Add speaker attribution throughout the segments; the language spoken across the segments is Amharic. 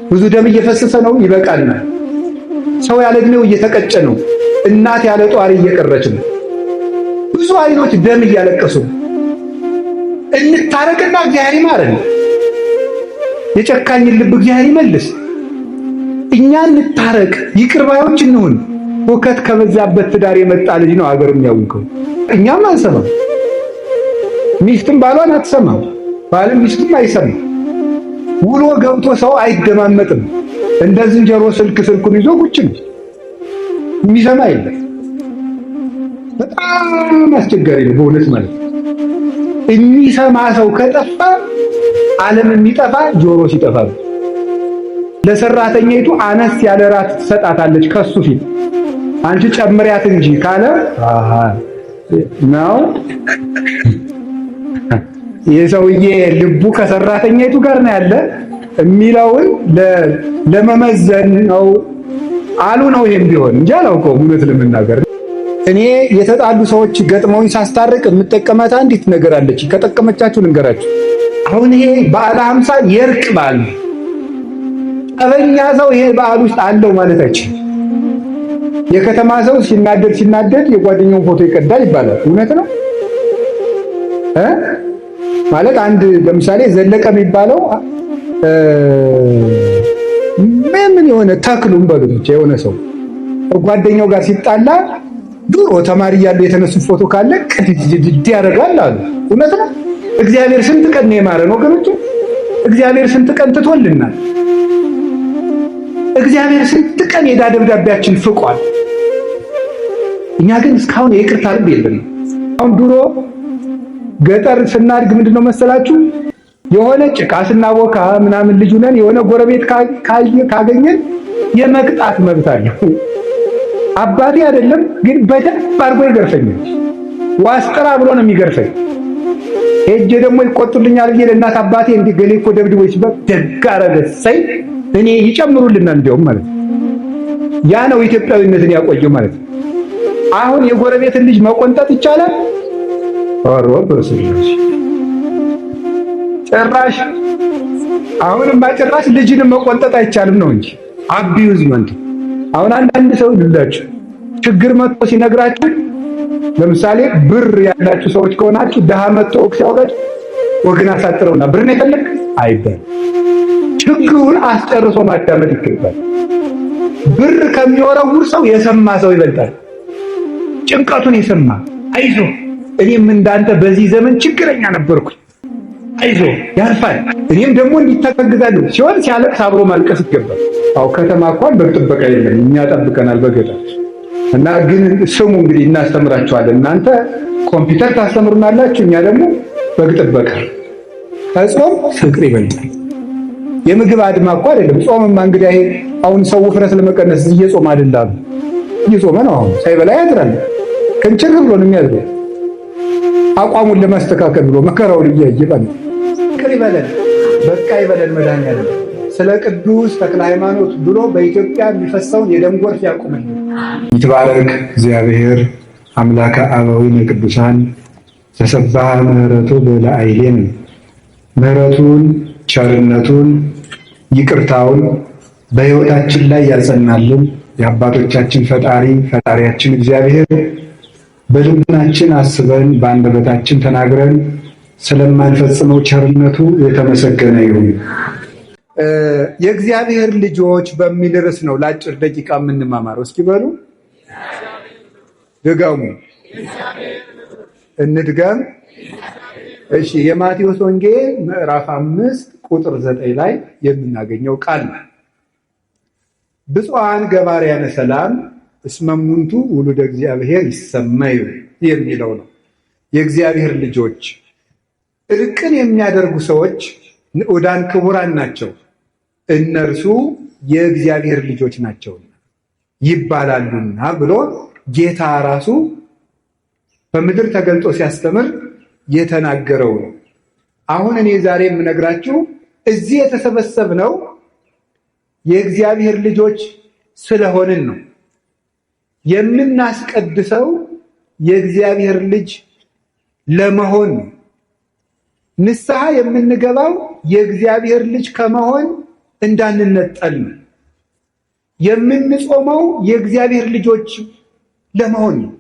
Speaker 1: ብዙ ደም እየፈሰሰ ነው፣ ይበቃናል። ሰው ያለ ዕድሜው እየተቀጨ ነው። እናት ያለ ጧሪ እየቀረች ነው። ብዙ አይኖች ደም እያለቀሱ እንታረቅና እግዚአብሔር ይማረን። የጨካኝን ልብ እግዚአብሔር ይመልስ። እኛ እንታረቅ፣ ይቅር ባዮች እንሁን። ሁከት ከበዛበት ትዳር የመጣ ልጅ ነው አገር የሚያውቀው። እኛም አንሰማም። ሚስትም ባሏን አትሰማም፣ ባልም ሚስትም አይሰማም። ውሎ ገብቶ ሰው አይደማመጥም። እንደ ዝንጀሮ ስልኩን ይዞ ቁጭ ነው፣ የሚሰማ የለም። በጣም አስቸጋሪ ነው በእውነት ማለት ነው። የሚሰማ ሰው ከጠፋ ዓለም የሚጠፋ ጆሮ ሲጠፋ ነው። ለሰራተኛይቱ አነስ ያለ ራት ትሰጣታለች ከሱ ፊት፣ አንቺ ጨምሪያት እንጂ ካለ ነው የሰውዬ ልቡ ከሰራተኛይቱ ጋር ነው ያለ የሚለውን ለመመዘን ነው አሉ ነው። ይሄም ቢሆን እንጂ አላውቀውም እውነት ለመናገር። እኔ የተጣሉ ሰዎች ገጥመውኝ ሳስታርቅ የምጠቀማት አንዲት ነገር አለች። ከጠቀመቻችሁ ልንገራችሁ። አሁን ይሄ በዓለ ሃምሳ የእርቅ በዓል ነው። ጠበኛ ሰው ይሄ በዓል ውስጥ አለው ማለት አይችልም። የከተማ ሰው ሲናደድ የጓደኛውን ፎቶ ይቀዳል ይባላል። እውነት ነው ማለት አንድ ለምሳሌ ዘለቀ የሚባለው ምን የሆነ ተክሉም በሉት ብቻ የሆነ ሰው ጓደኛው ጋር ሲጣላ ድሮ ተማሪ እያሉ የተነሱ ፎቶ ካለ ቅድድ ያደርጋል አሉ። እውነት ነው። እግዚአብሔር ስንት ቀን ነው የማረን ወገኖች? እግዚአብሔር ስንት ቀን ትቶልናል? እግዚአብሔር ስንት ቀን የዕዳ ደብዳቤያችን ፍቋል። እኛ ግን እስካሁን የይቅርታ ልብ የለንም። አሁን ድሮ ገጠር ስናድግ ምንድነው መሰላችሁ የሆነ ጭቃ ስናቦካ ምናምን ልጅ ነን የሆነ ጎረቤት ካገኘን የመቅጣት መብት አለው። አባቴ አይደለም ግን በደንብ አድርጎ ይገርፈኛል። ዋስጥራ ብሎ ነው የሚገርፈኝ። ሄጄ ደግሞ ይቆጡልኛል ብዬ ለእናት አባቴ እንዲህ ገሌ እኮ ደብድቦች ደግ አደረገ ሳይ እኔ ይጨምሩልናል እንዲያውም ማለት ነው። ያ ነው ኢትዮጵያዊነትን ያቆየው ማለት ነው። አሁን የጎረቤትን ልጅ መቆንጠጥ ይቻላል? ጭራሽ አሁንማ ጭራሽ ልጅንም መቆንጠጥ አይቻልም ነው እንጂ አቢዩዝመንት። አሁን አንዳንድ ሰው ልላችሁ ችግር መጥቶ ሲነግራችሁ ለምሳሌ ብር ያላችሁ ሰዎች ከሆናችሁ ደሃ መጥቶ ሲያወጋችሁ ወግን አሳጥረውና ብር ነው የፈለክ አይባል። ችግሩን አስጨርሶ ማዳመጥ ይገባል። ብር ከሚወረውር ሰው የሰማ ሰው ይበልጣል። ጭንቀቱን የሰማ አይዞ እኔም እንዳንተ በዚህ ዘመን ችግረኛ ነበርኩኝ፣ አይዞ ያልፋል፣ እኔም ደግሞ እንዲተጋግዛለሁ ሲሆን ሲያለቅስ አብሮ ማልቀስ ይገባል። አው ከተማ እንኳን በግ ጥበቃ የለም፣ እኛ ጠብቀናል በገጠር እና ግን ስሙ እንግዲህ እናስተምራችኋለን። እናንተ ኮምፒውተር ታስተምሩናላችሁ፣ እኛ ደግሞ በግ ጥበቃ። ከጾም ፍቅር ይበልጣል። የምግብ አድማ እኮ አይደለም ጾምማ። እንግዲህ አሁን ሰው ውፍረት ለመቀነስ እየጾም አይደለም፣ እየጾመ ነው። አሁን ሳይበላ ያድራል። ከንቸር ብሎ ነው የሚያድረው አቋሙን ለማስተካከል ብሎ መከራውን እያየ ባለ ፍቅር ይበለን፣ በቃ ይበለን። መድኃኒዓለም ስለ ቅዱስ ተክለ ሃይማኖት ብሎ በኢትዮጵያ የሚፈሰውን የደም ጎርፍ ያቁምልን። ይትባረክ እግዚአብሔር አምላከ አበዊነ ቅዱሳን ተሰባህ ምህረቱ በለአይሌን። ምህረቱን ቸርነቱን ይቅርታውን በሕይወታችን ላይ ያጸናልን የአባቶቻችን ፈጣሪያችን እግዚአብሔር በልቡናችን አስበን በአንደበታችን ተናግረን ስለማንፈጽመው ቸርነቱ የተመሰገነ ይሁን። የእግዚአብሔር ልጆች በሚል ርዕስ ነው ለአጭር ደቂቃ የምንማማረው። እስኪ በሉ ድገሙ፣ እንድገም። እሺ፣ የማቴዎስ ወንጌል ምዕራፍ 5 ቁጥር 9 ላይ የምናገኘው ቃል ነው። ብፁዓን ገባርያነ ሰላም እስመ እሙንቱ ውሉደ እግዚአብሔር ይሰመዩ የሚለው ነው። የእግዚአብሔር ልጆች እርቅን የሚያደርጉ ሰዎች ንዑዳን ክቡራን ናቸው፣ እነርሱ የእግዚአብሔር ልጆች ናቸው ይባላሉና ብሎ ጌታ ራሱ በምድር ተገልጦ ሲያስተምር የተናገረው ነው። አሁን እኔ ዛሬ የምነግራችሁ እዚህ የተሰበሰብነው የእግዚአብሔር ልጆች ስለሆንን ነው። የምናስቀድሰው የእግዚአብሔር ልጅ ለመሆን ነው። ንስሐ የምንገባው የእግዚአብሔር ልጅ ከመሆን እንዳንነጠል ነው። የምንጾመው የእግዚአብሔር ልጆች ለመሆን ነው።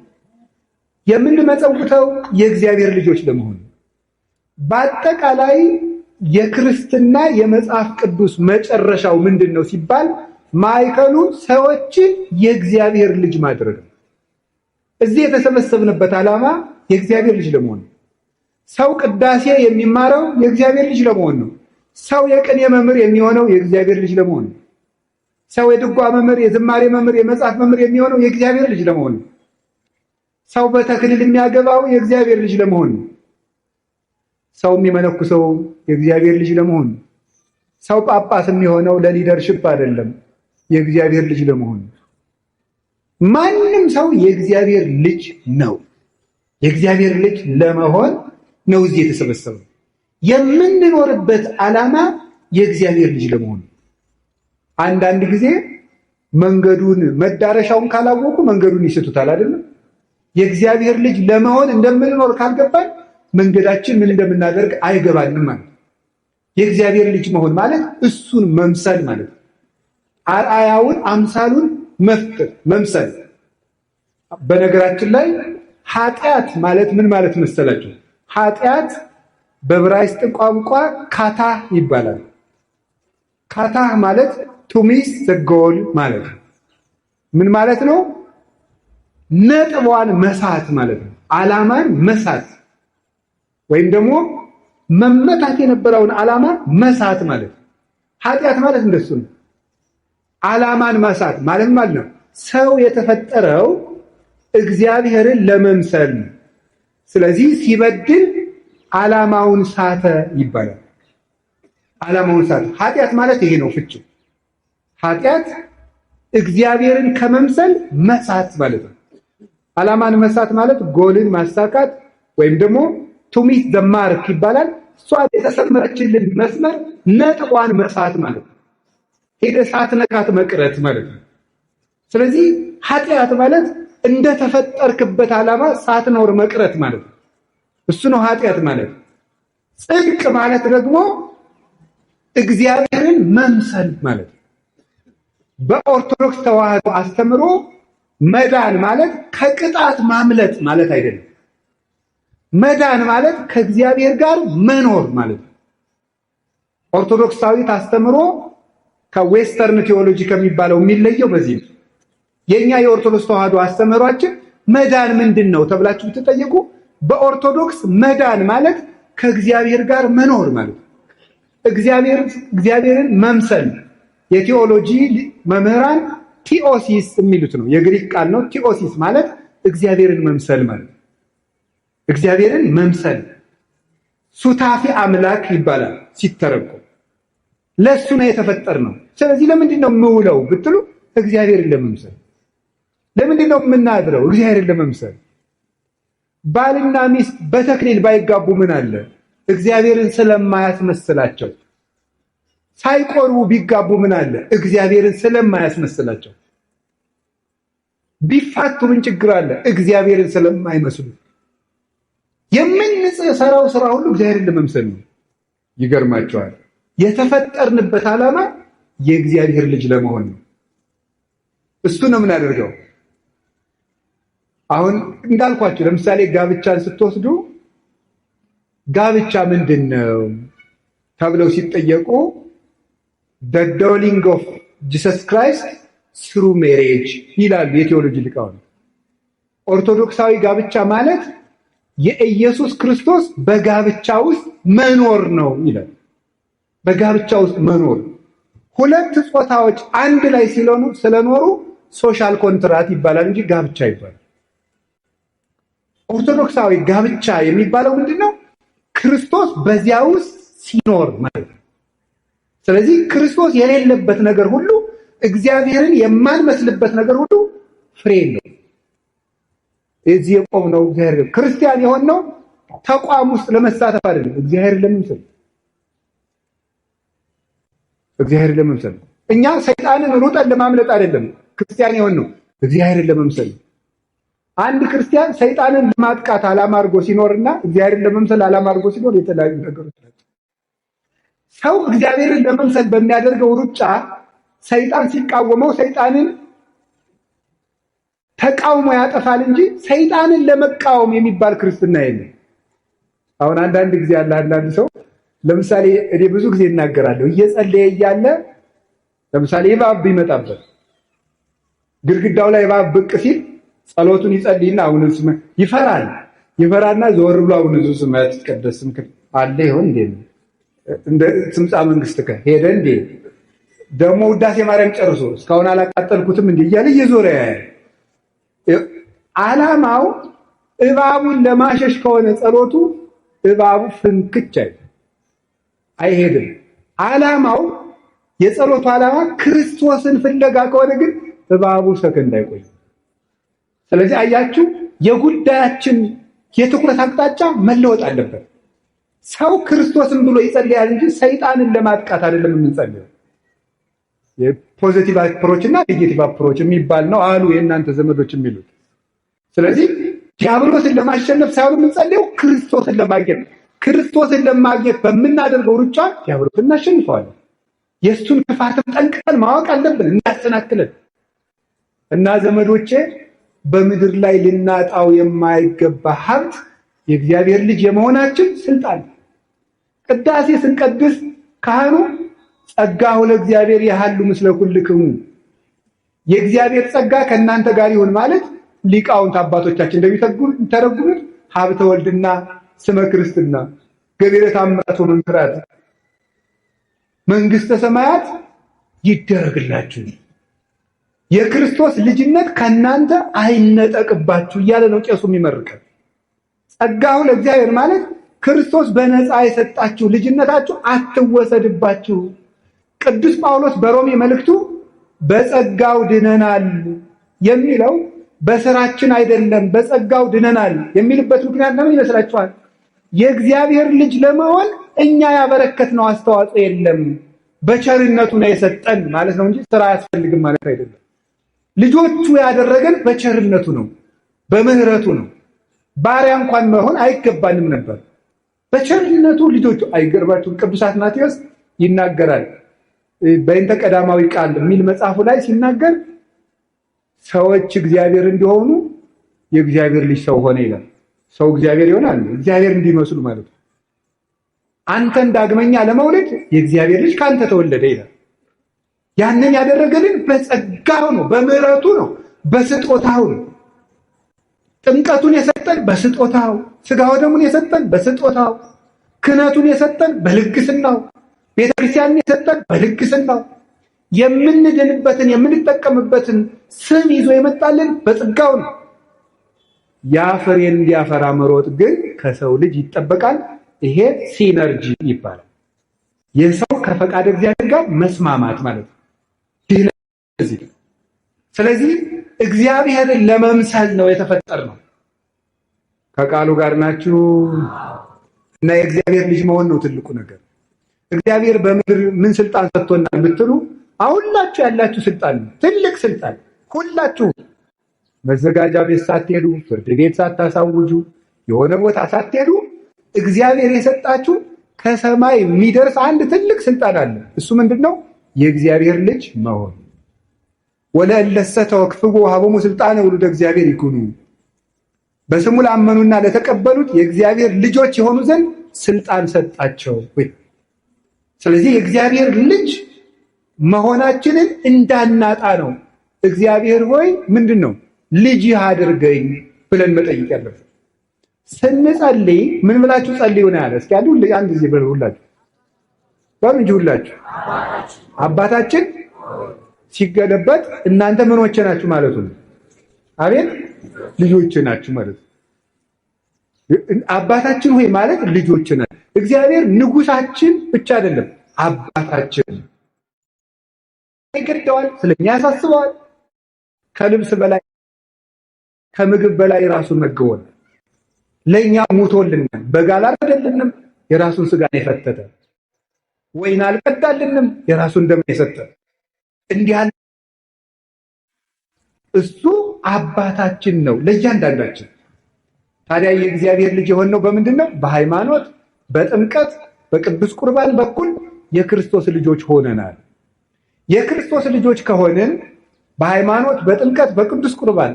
Speaker 1: የምንመጸውተው የእግዚአብሔር ልጆች ለመሆን ነው። በአጠቃላይ የክርስትና የመጽሐፍ ቅዱስ መጨረሻው ምንድን ነው ሲባል ማዕከሉ ሰዎችን የእግዚአብሔር ልጅ ማድረግ ነው። እዚህ የተሰበሰብንበት ዓላማ የእግዚአብሔር ልጅ ለመሆን ነው። ሰው ቅዳሴ የሚማረው የእግዚአብሔር ልጅ ለመሆን ነው። ሰው የቅኔ መምህር የሚሆነው የእግዚአብሔር ልጅ ለመሆን ነው። ሰው የድጓ መምህር፣ የዝማሬ መምህር፣ የመጽሐፍ መምህር የሚሆነው የእግዚአብሔር ልጅ ለመሆን ነው። ሰው በተክሊል የሚያገባው የእግዚአብሔር ልጅ ለመሆን ነው። ሰው የሚመነኩሰው የእግዚአብሔር ልጅ ለመሆን ነው። ሰው ጳጳስ የሚሆነው ለሊደርሽፕ አይደለም፣ የእግዚአብሔር ልጅ ለመሆን ነው። ማንም ሰው የእግዚአብሔር ልጅ ነው። የእግዚአብሔር ልጅ ለመሆን ነው እዚህ የተሰበሰበው። የምንኖርበት ዓላማ የእግዚአብሔር ልጅ ለመሆን ነው። አንዳንድ ጊዜ መንገዱን መዳረሻውን ካላወቁ መንገዱን ይስቱታል አይደለም? የእግዚአብሔር ልጅ ለመሆን እንደምንኖር ካልገባን መንገዳችን ምን እንደምናደርግ አይገባንም ማለት። የእግዚአብሔር ልጅ መሆን ማለት እሱን መምሰል ማለት፣ አርአያውን አምሳሉን መምሰል። በነገራችን ላይ ኃጢአት ማለት ምን ማለት መሰላችሁ? ኃጢአት በዕብራይስጥ ቋንቋ ካታህ ይባላል። ካታህ ማለት ቱሚስ ዘጎል ማለት ነው። ምን ማለት ነው? ነጥቧን መሳት ማለት ነው። ዓላማን መሳት ወይም ደግሞ መመታት የነበረውን ዓላማ መሳት ማለት ነው። ኃጢአት ማለት እንደሱ ነው። ዓላማን መሳት ማለት ነው። ሰው የተፈጠረው እግዚአብሔርን ለመምሰል ነው። ስለዚህ ሲበድል ዓላማውን ሳተ ይባላል። ዓላማውን ሳተ። ኃጢአት ማለት ይሄ ነው ፍቺው። ኃጢአት እግዚአብሔርን ከመምሰል መሳት ማለት ነው። ዓላማን መሳት ማለት ጎልን ማሳካት ወይም ደግሞ ቱሚት ዘማርክ ይባላል። እሷ የተሰመረችልን መስመር ነጥቧን መሳት ማለት ነው። ሄደህ ሳትነካት መቅረት ማለት ነው። ስለዚህ ኃጢአት ማለት እንደተፈጠርክበት ዓላማ ሳትኖር መቅረት ማለት ነው። እሱ ነው ኃጢአት ማለት። ጽድቅ ማለት ደግሞ እግዚአብሔርን መምሰል ማለት ነው። በኦርቶዶክስ ተዋህዶ አስተምሮ መዳን ማለት ከቅጣት ማምለጥ ማለት አይደለም። መዳን ማለት ከእግዚአብሔር ጋር መኖር ማለት ነው። ኦርቶዶክሳዊት አስተምሮ ከዌስተርን ቴዎሎጂ ከሚባለው የሚለየው በዚህ ነው። የኛ የኦርቶዶክስ ተዋህዶ አስተምሯችን መዳን ምንድን ነው ተብላችሁ ብትጠየቁ በኦርቶዶክስ መዳን ማለት ከእግዚአብሔር ጋር መኖር ማለት ነው። እግዚአብሔርን መምሰል የቴዎሎጂ መምህራን ቲኦሲስ የሚሉት ነው። የግሪክ ቃል ነው። ቲኦሲስ ማለት እግዚአብሔርን መምሰል ማለት ነው። እግዚአብሔርን መምሰል ሱታፊ አምላክ ይባላል ሲተረጎም። ለሱ ነው የተፈጠርነው። ስለዚህ ለምንድን ነው የምውለው ብትሉ እግዚአብሔርን ለመምሰል። ለምንድን ነው የምናድረው? እግዚአብሔርን ለመምሰል። ባልና ሚስት በተክሊል ባይጋቡ ምን አለ? እግዚአብሔርን ስለማያስመስላቸው። ሳይቆርቡ ቢጋቡ ምን አለ? እግዚአብሔርን ስለማያስመስላቸው። ቢፋቱ ምን ችግር አለ? እግዚአብሔርን ስለማይመስሉ። የምንሰራው ስራ ሁሉ እግዚአብሔርን ለመምሰል ነው። ይገርማቸዋል። የተፈጠርንበት ዓላማ የእግዚአብሔር ልጅ ለመሆን ነው። እሱ ነው የምናደርገው። አሁን እንዳልኳችሁ ለምሳሌ ጋብቻን ስትወስዱ ጋብቻ ምንድን ነው ተብለው ሲጠየቁ the dwelling of Jesus Christ through marriage ይላሉ የቴዎሎጂ ሊቃውንት። ኦርቶዶክሳዊ ጋብቻ ማለት የኢየሱስ ክርስቶስ በጋብቻ ውስጥ መኖር ነው ይላል። በጋብቻ ውስጥ መኖር ሁለት ጾታዎች አንድ ላይ ስለኖሩ ሶሻል ኮንትራት ይባላል እንጂ ጋብቻ ይባላል። ኦርቶዶክሳዊ ጋብቻ የሚባለው ምንድነው? ክርስቶስ በዚያ ውስጥ ሲኖር ማለት ነው። ስለዚህ ክርስቶስ የሌለበት ነገር ሁሉ፣ እግዚአብሔርን የማንመስልበት ነገር ሁሉ ፍሬ ነው። እዚህ የቆምነው እግዚአብሔር ክርስቲያን የሆነው ተቋም ውስጥ ለመሳተፍ አይደለም፣ እግዚአብሔርን ለመምሰል። እግዚአብሔርን ለመምሰል እኛ ሰይጣንን ሩጠን ለማምለጥ አይደለም ክርስቲያን የሆነው፣ እግዚአብሔርን ለመምሰል። አንድ ክርስቲያን ሰይጣንን ለማጥቃት ዓላማ አድርጎ ሲኖርና እግዚአብሔርን ለመምሰል ዓላማ አድርጎ ሲኖር የተለያዩ ነገሮች ናቸው። ሰው እግዚአብሔርን ለመምሰል በሚያደርገው ሩጫ ሰይጣን ሲቃወመው ሰይጣንን ተቃውሞ ያጠፋል እንጂ ሰይጣንን ለመቃወም የሚባል ክርስትና የለም። አሁን አንዳንድ ጊዜ ያለ አንዳንድ ሰው ለምሳሌ እኔ ብዙ ጊዜ እናገራለሁ፣ እየጸለየ እያለ ለምሳሌ እባብ ቢመጣበት ግድግዳው ላይ እባብ ብቅ ሲል ጸሎቱን ይጸልይና አሁን ስም ይፈራና ዘወር ብሎ አሁን ስም ያትቀደስም አለ ይሆን እንደ ስምጻ መንግስትከ ሄደ እንዴ ደግሞ ውዳሴ ማርያም ጨርሶ እስካሁን አላቃጠልኩትም እንዴ እያለ እየዞረ ያያል። ዓላማው እባቡን ለማሸሽ ከሆነ ጸሎቱ እባቡ ፍንክች አይሄድም። ዓላማው የጸሎቱ ዓላማ ክርስቶስን ፍለጋ ከሆነ ግን እባቡ ሰከንድ አይቆይም። ስለዚህ አያችሁ የጉዳያችን የትኩረት አቅጣጫ መለወጥ አለበት። ሰው ክርስቶስን ብሎ ይጸልያል እንጂ ሰይጣንን ለማጥቃት አይደለም የምንጸልየው። የፖዚቲቭ አፕሮች እና ኔጌቲቭ አፕሮች የሚባል ነው አሉ የእናንተ ዘመዶች የሚሉት። ስለዚህ ዲያብሎስን ለማሸነፍ ሳይሆን የምንጸልየው ክርስቶስን ለማግኘት። ክርስቶስን ለማግኘት በምናደርገው ሩጫ ዲያብሎስን እናሸንፈዋለን። የእሱን ክፋትም ጠንቅቀን ማወቅ አለብን እንዳያሰናክለን። እና ዘመዶቼ በምድር ላይ ልናጣው የማይገባ ሀብት የእግዚአብሔር ልጅ የመሆናችን ስልጣን። ቅዳሴ ስንቀድስ ካህኑ ጸጋሁ ለእግዚአብሔር ያሃሉ ምስለ ኩልክሙ፣ የእግዚአብሔር ጸጋ ከእናንተ ጋር ይሁን ማለት ሊቃውንት አባቶቻችን እንደሚተረጉሙት ሀብተ ወልድና ስመ ክርስትና ገቢረ ተአምራት ወመንክራት መንግስተ ሰማያት ይደረግላችሁ፣ የክርስቶስ ልጅነት ከእናንተ አይነጠቅባችሁ እያለ ነው ቄሱ የሚመርቀን። ጸጋሁ ለእግዚአብሔር ማለት ክርስቶስ በነፃ የሰጣችሁ ልጅነታችሁ አትወሰድባችሁ። ቅዱስ ጳውሎስ በሮሜ መልእክቱ በጸጋው ድነናል የሚለው በስራችን አይደለም፣ በጸጋው ድነናል የሚልበት ምክንያት ለምን ይመስላችኋል? የእግዚአብሔር ልጅ ለመሆን እኛ ያበረከትነው አስተዋጽኦ የለም፣ በቸርነቱ ነው የሰጠን ማለት ነው እንጂ ስራ አያስፈልግም ማለት አይደለም። ልጆቹ ያደረገን በቸርነቱ ነው፣ በምህረቱ ነው። ባሪያ እንኳን መሆን አይገባንም ነበር፣ በቸርነቱ ልጆቹ። አይገርባችሁም? ቅዱስ አትናቴዎስ ይናገራል በእንተ ቀዳማዊ ቃል የሚል መጽሐፉ ላይ ሲናገር ሰዎች እግዚአብሔር እንዲሆኑ የእግዚአብሔር ልጅ ሰው ሆነ ይላል። ሰው እግዚአብሔር ይሆናል እግዚአብሔር እንዲመስሉ ማለት ነው። አንተን ዳግመኛ ለመውለድ የእግዚአብሔር ልጅ ካንተ ተወለደ ይላል። ያንን ያደረገልን በጸጋው ነው፣ በምህረቱ ነው፣ በስጦታው ነው። ጥምቀቱን የሰጠን በስጦታው፣ ስጋው ደሙን የሰጠን በስጦታው፣ ክህነቱን የሰጠን በልግስናው፣ ቤተክርስቲያንን የሰጠን በልግስናው፣ የምንድንበትን የምንጠቀምበትን ስም ይዞ የመጣልን በጸጋው ነው። ያ ፍሬ እንዲያፈራ መሮጥ ግን ከሰው ልጅ ይጠበቃል። ይሄ ሲነርጂ ይባላል። የሰው ከፈቃድ እግዚአብሔር ጋር መስማማት ማለት ነው። ስለዚህ እግዚአብሔርን ለመምሰል ነው የተፈጠርነው። ከቃሉ ጋር ናችሁ እና የእግዚአብሔር ልጅ መሆን ነው ትልቁ ነገር። እግዚአብሔር በምድር ምን ስልጣን ሰጥቶናል ብትሉ አሁላችሁ ያላችሁ ስልጣን ነው፣ ትልቅ ስልጣን። ሁላችሁ መዘጋጃ ቤት ሳትሄዱ፣ ፍርድ ቤት ሳታሳውጁ፣ የሆነ ቦታ ሳትሄዱ እግዚአብሔር የሰጣችሁ ከሰማይ የሚደርስ አንድ ትልቅ ስልጣን አለ። እሱ ምንድነው? የእግዚአብሔር ልጅ መሆን። ወለእለሰ ተወክፍዎ ሀቦሙ ስልጣነ ውሉደ እግዚአብሔር ይኩኑ፣ በስሙ ላመኑና ለተቀበሉት የእግዚአብሔር ልጆች የሆኑ ዘንድ ስልጣን ሰጣቸው። ስለዚህ የእግዚአብሔር ልጅ መሆናችንን እንዳናጣ ነው። እግዚአብሔር ሆይ ምንድነው ልጅህ አድርገኝ ብለን መጠየቅ ያለብን። ስንጸልይ ምን ብላችሁ ጸልዩ ነው ያለ? እስኪ አንድ ጊዜ በሉ ሁላችሁ እንጂ ሁላችሁ አባታችን ሲገለበጥ እናንተ ምኖቼ ናችሁ ማለቱ ነው። አቤት ልጆቼ ናችሁ ማለት ነው። አባታችን ሆይ ማለት ልጆቼ ናችሁ። እግዚአብሔር ንጉሳችን ብቻ አይደለም አባታችን። ይገደዋል፣ ስለኛ ያሳስበዋል። ከልብስ በላይ ከምግብ በላይ ራሱን መገወል ለኛ ሞቶልናል። በጋላ አይደለም የራሱን ስጋን የፈተተ፣ ወይን አልቀዳልንም የራሱን ደም የሰጠ። እንዲህ ያለ እሱ አባታችን ነው ለእያንዳንዳችን። ታዲያ የእግዚአብሔር ልጅ የሆነው በምንድን ነው? በሃይማኖት፣ በጥምቀት፣ በቅዱስ ቁርባን በኩል የክርስቶስ ልጆች ሆነናል። የክርስቶስ ልጆች ከሆንን በሃይማኖት፣ በጥምቀት፣ በቅዱስ ቁርባን፣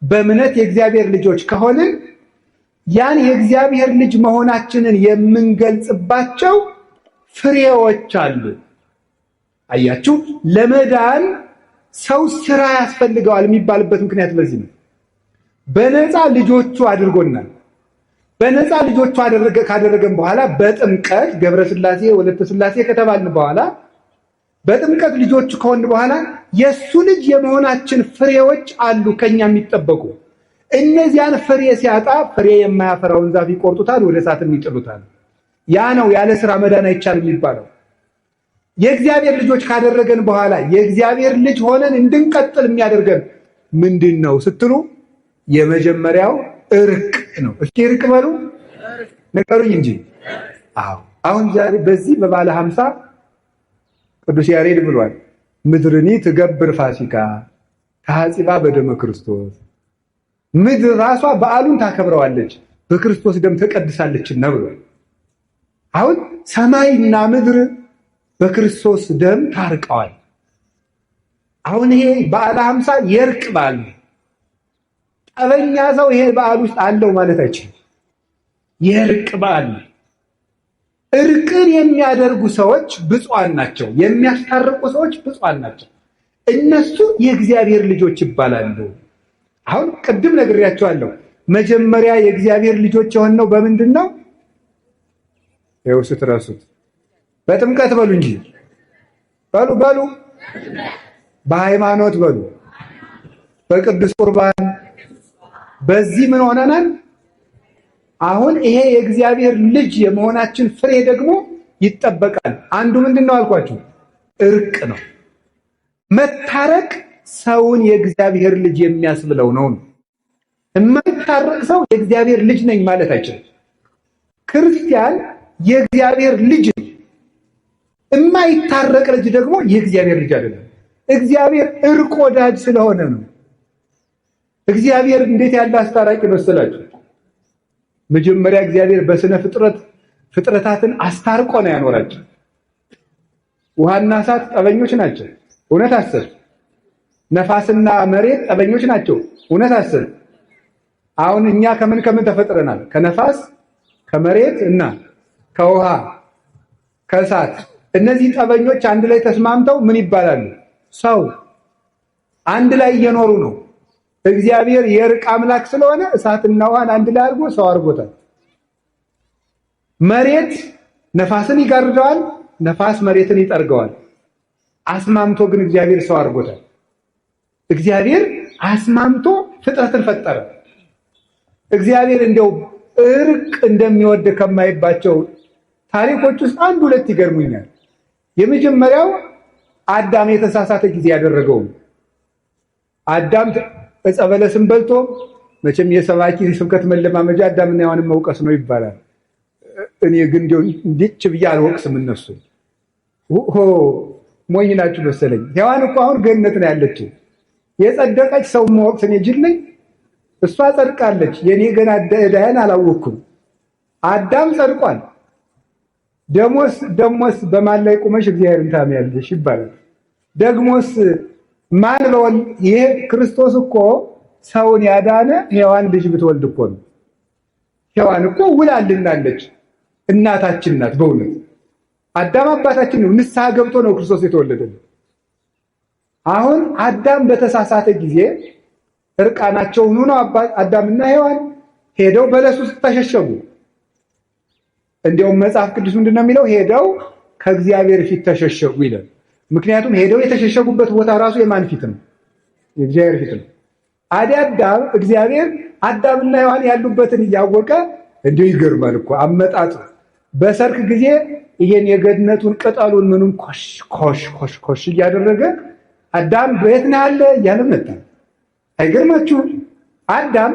Speaker 1: በእምነት የእግዚአብሔር ልጆች ከሆንን ያን የእግዚአብሔር ልጅ መሆናችንን የምንገልጽባቸው ፍሬዎች አሉ። አያችሁ፣ ለመዳን ሰው ስራ ያስፈልገዋል የሚባልበት ምክንያት በዚህ ነው። በነፃ ልጆቹ አድርጎናል። በነፃ ልጆቹ ካደረገን በኋላ በጥምቀት ገብረ ሥላሴ ወለተ ሥላሴ ከተባልን በኋላ በጥምቀት ልጆቹ ከሆን በኋላ የሱ ልጅ የመሆናችን ፍሬዎች አሉ ከኛ የሚጠበቁ። እነዚያን ፍሬ ሲያጣ ፍሬ የማያፈራውን ዛፍ ይቆርጡታል፣ ወደ እሳትም ይጥሉታል። ያ ነው ያለ ስራ መዳን አይቻልም የሚባለው። የእግዚአብሔር ልጆች ካደረገን በኋላ የእግዚአብሔር ልጅ ሆነን እንድንቀጥል የሚያደርገን ምንድን ነው ስትሉ የመጀመሪያው እርቅ ነው። እስኪ እርቅ በሉ ነገሩኝ እንጂ። አዎ አሁን ዛሬ በዚህ በባለ 50 ቅዱስ ያሬድ ብሏል፣ ምድርኒ ትገብር ፋሲካ ታጽባ በደመ ክርስቶስ። ምድር ራሷ በዓሉን ታከብረዋለች በክርስቶስ ደም ተቀድሳለችና ብሏል። አሁን ሰማይና ምድር በክርስቶስ ደም ታርቀዋል። አሁን ይሄ በዓለ 50 የእርቅ በዓል ነው። ጠበኛ ሰው ይሄ በዓል ውስጥ አለው ማለት አይችልም። የእርቅ በዓል ነው። እርቅን የሚያደርጉ ሰዎች ብፁዓን ናቸው። የሚያስታርቁ ሰዎች ብፁዓን ናቸው። እነሱ የእግዚአብሔር ልጆች ይባላሉ። አሁን ቅድም ነግሬያቸዋለሁ። መጀመሪያ የእግዚአብሔር ልጆች የሆነው በምንድን ነው? ይኸው ስትረሱት በጥምቀት በሉ እንጂ በሉ በሃይማኖት በሉ በቅዱስ ቁርባን። በዚህ ምን ሆነናል? አሁን ይሄ የእግዚአብሔር ልጅ የመሆናችን ፍሬ ደግሞ ይጠበቃል። አንዱ ምንድን ነው አልኳችሁ? እርቅ ነው። መታረቅ ሰውን የእግዚአብሔር ልጅ የሚያስብለው ነው። የማይታረቅ ሰው የእግዚአብሔር ልጅ ነኝ ማለት አይችልም። ክርስቲያን የእግዚአብሔር ልጅ ነው። የማይታረቅ ልጅ ደግሞ የእግዚአብሔር ልጅ አይደለም። እግዚአብሔር እርቅ ወዳጅ ስለሆነ ነው። እግዚአብሔር እንዴት ያለ አስታራቂ መሰላችሁ? መጀመሪያ እግዚአብሔር በስነ ፍጥረታትን አስታርቆ ነው ያኖራቸው። ውሃና እሳት ጠበኞች ናቸው፣ እውነት አስር። ነፋስና መሬት ጠበኞች ናቸው፣ እውነት አስር። አሁን እኛ ከምን ተፈጥረናል? ከነፋስ፣ ከመሬት እና ከውሃ ከእሳት። እነዚህ ጠበኞች አንድ ላይ ተስማምተው ምን ይባላሉ? ሰው። አንድ ላይ እየኖሩ ነው። እግዚአብሔር የእርቅ አምላክ ስለሆነ እሳትና ውሃን አንድ ላይ አድርጎ ሰው አድርጎታል። መሬት ነፋስን ይጋርደዋል፣ ነፋስ መሬትን ይጠርገዋል። አስማምቶ ግን እግዚአብሔር ሰው አድርጎታል። እግዚአብሔር አስማምቶ ፍጥረትን ፈጠረ። እግዚአብሔር እንደው እርቅ እንደሚወድ ከማይባቸው ታሪኮች ውስጥ አንድ ሁለት ይገርሙኛል። የመጀመሪያው አዳም የተሳሳተ ጊዜ ያደረገው አዳም ዕፀ በለስን በልቶ፣ መቼም የሰባኪ ስብከት መለማመጃ አዳምና ሔዋንን መውቀስ ነው ይባላል። እኔ ግን እንደው እንዲች ብዬ አልወቅስም። እነሱ ሞኝ ናችሁ መሰለኝ። ሔዋን እኮ አሁን ገነት ነው ያለችው። የጸደቀች ሰው መወቅስ እኔ ጅል ነኝ? እሷ ጸድቃለች። የኔ ገና ዕዳዬን አላወቅኩም። አዳም ጸድቋል። ደሞስ በማን ላይ ቁመሽ እግዚአብሔርን ታምያለሽ ይባላል። ደግሞስ ማን በወል ይሄ ክርስቶስ እኮ ሰውን ያዳነ ሔዋን ልጅ ብትወልድ እኮ ነው። ሔዋን እኮ ውላልናለች፣ እናታችን ናት። በእውነት አዳም አባታችን ነው። ንስሐ ገብቶ ነው ክርስቶስ የተወለደልን። አሁን አዳም በተሳሳተ ጊዜ እርቃናቸውን ሆነው አዳምና ሔዋን ሄደው በለስ ውስጥ ተሸሸጉ። እንዲያውም መጽሐፍ ቅዱስ ምንድን ነው የሚለው? ሔደው ከእግዚአብሔር ፊት ተሸሸጉ ይላል። ምክንያቱም ሄደው የተሸሸጉበት ቦታ ራሱ የማን ፊት ነው? የእግዚአብሔር ፊት ነው። አዳም እግዚአብሔር አዳምና ሔዋን ያሉበትን እያወቀ እንዲሁ ይገርማል እኮ አመጣጡ። በሰርክ ጊዜ ይሄን የገነቱን ቅጠሉን ምኑን ኮሽ እያደረገ አዳም በየት ነህ አለ እያለ መጣ። አይገርማችሁም? አዳም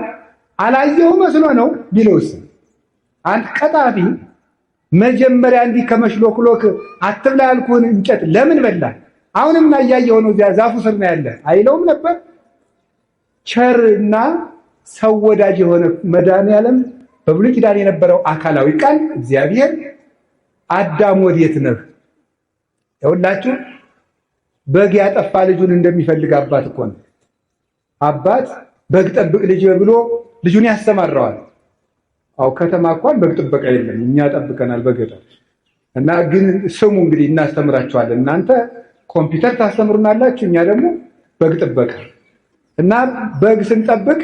Speaker 1: አላየው መስሎ ነው ቢለውስ አንድ ቀጣፊ መጀመሪያ እንዲህ ከመሽሎክሎክ አትብላ ያልኩህን እንጨት ለምን በላ? አሁንም እያየኸው ነው፣ እዚያ ዛፉ ስር ነው ያለ አይለውም ነበር? ቸርና ሰው ወዳጅ የሆነ መድኃኒዓለም በብሉይ ኪዳን የነበረው አካላዊ ቃል እግዚአብሔር አዳም ወዴት ነህ ይኸውላችሁ በግ ያጠፋ ልጁን እንደሚፈልግ አባት እኮ ነው። አባት በግ ጠብቅ ልጅ ብሎ ልጁን ያስተማረዋል። አው ከተማ እንኳን በግ ጥበቃ የለም፣ እኛ ጠብቀናል በገጠር እና ግን ስሙ እንግዲህ እናስተምራችኋለን። እናንተ ኮምፒውተር ታስተምሩናላችሁ፣ እኛ ደግሞ በግ ጥበቃ እና በግ ስንጠብቅ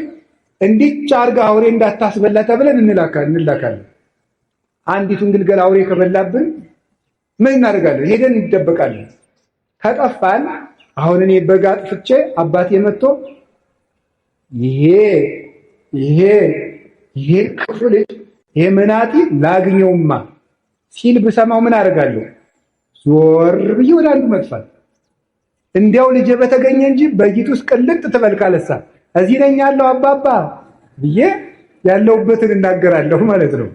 Speaker 1: እንዲች አርጋ አውሬ እንዳታስበላ ተብለን እንላካለን። አንዲቱን ግልገል አውሬ ከበላብን ምን እናደርጋለን? ሄደን እንደበቃለን። ከጠፋን አሁን እኔ በግ አጥፍቼ አባቴ መጥቶ ይሄ ክፉ ልጅ ይሄ መናጢ ላግኘውማ ሲል ብሰማው ምን አደርጋለሁ? ዞር ብዬ ወደ አንዱ መጥፋት። እንዲያው ልጄ በተገኘ እንጂ በጊቱስ ቅልጥ ትበልካለሳ እዚህ ነኝ ያለው አባባ ብዬ ያለውበትን እናገራለሁ ማለት ነው።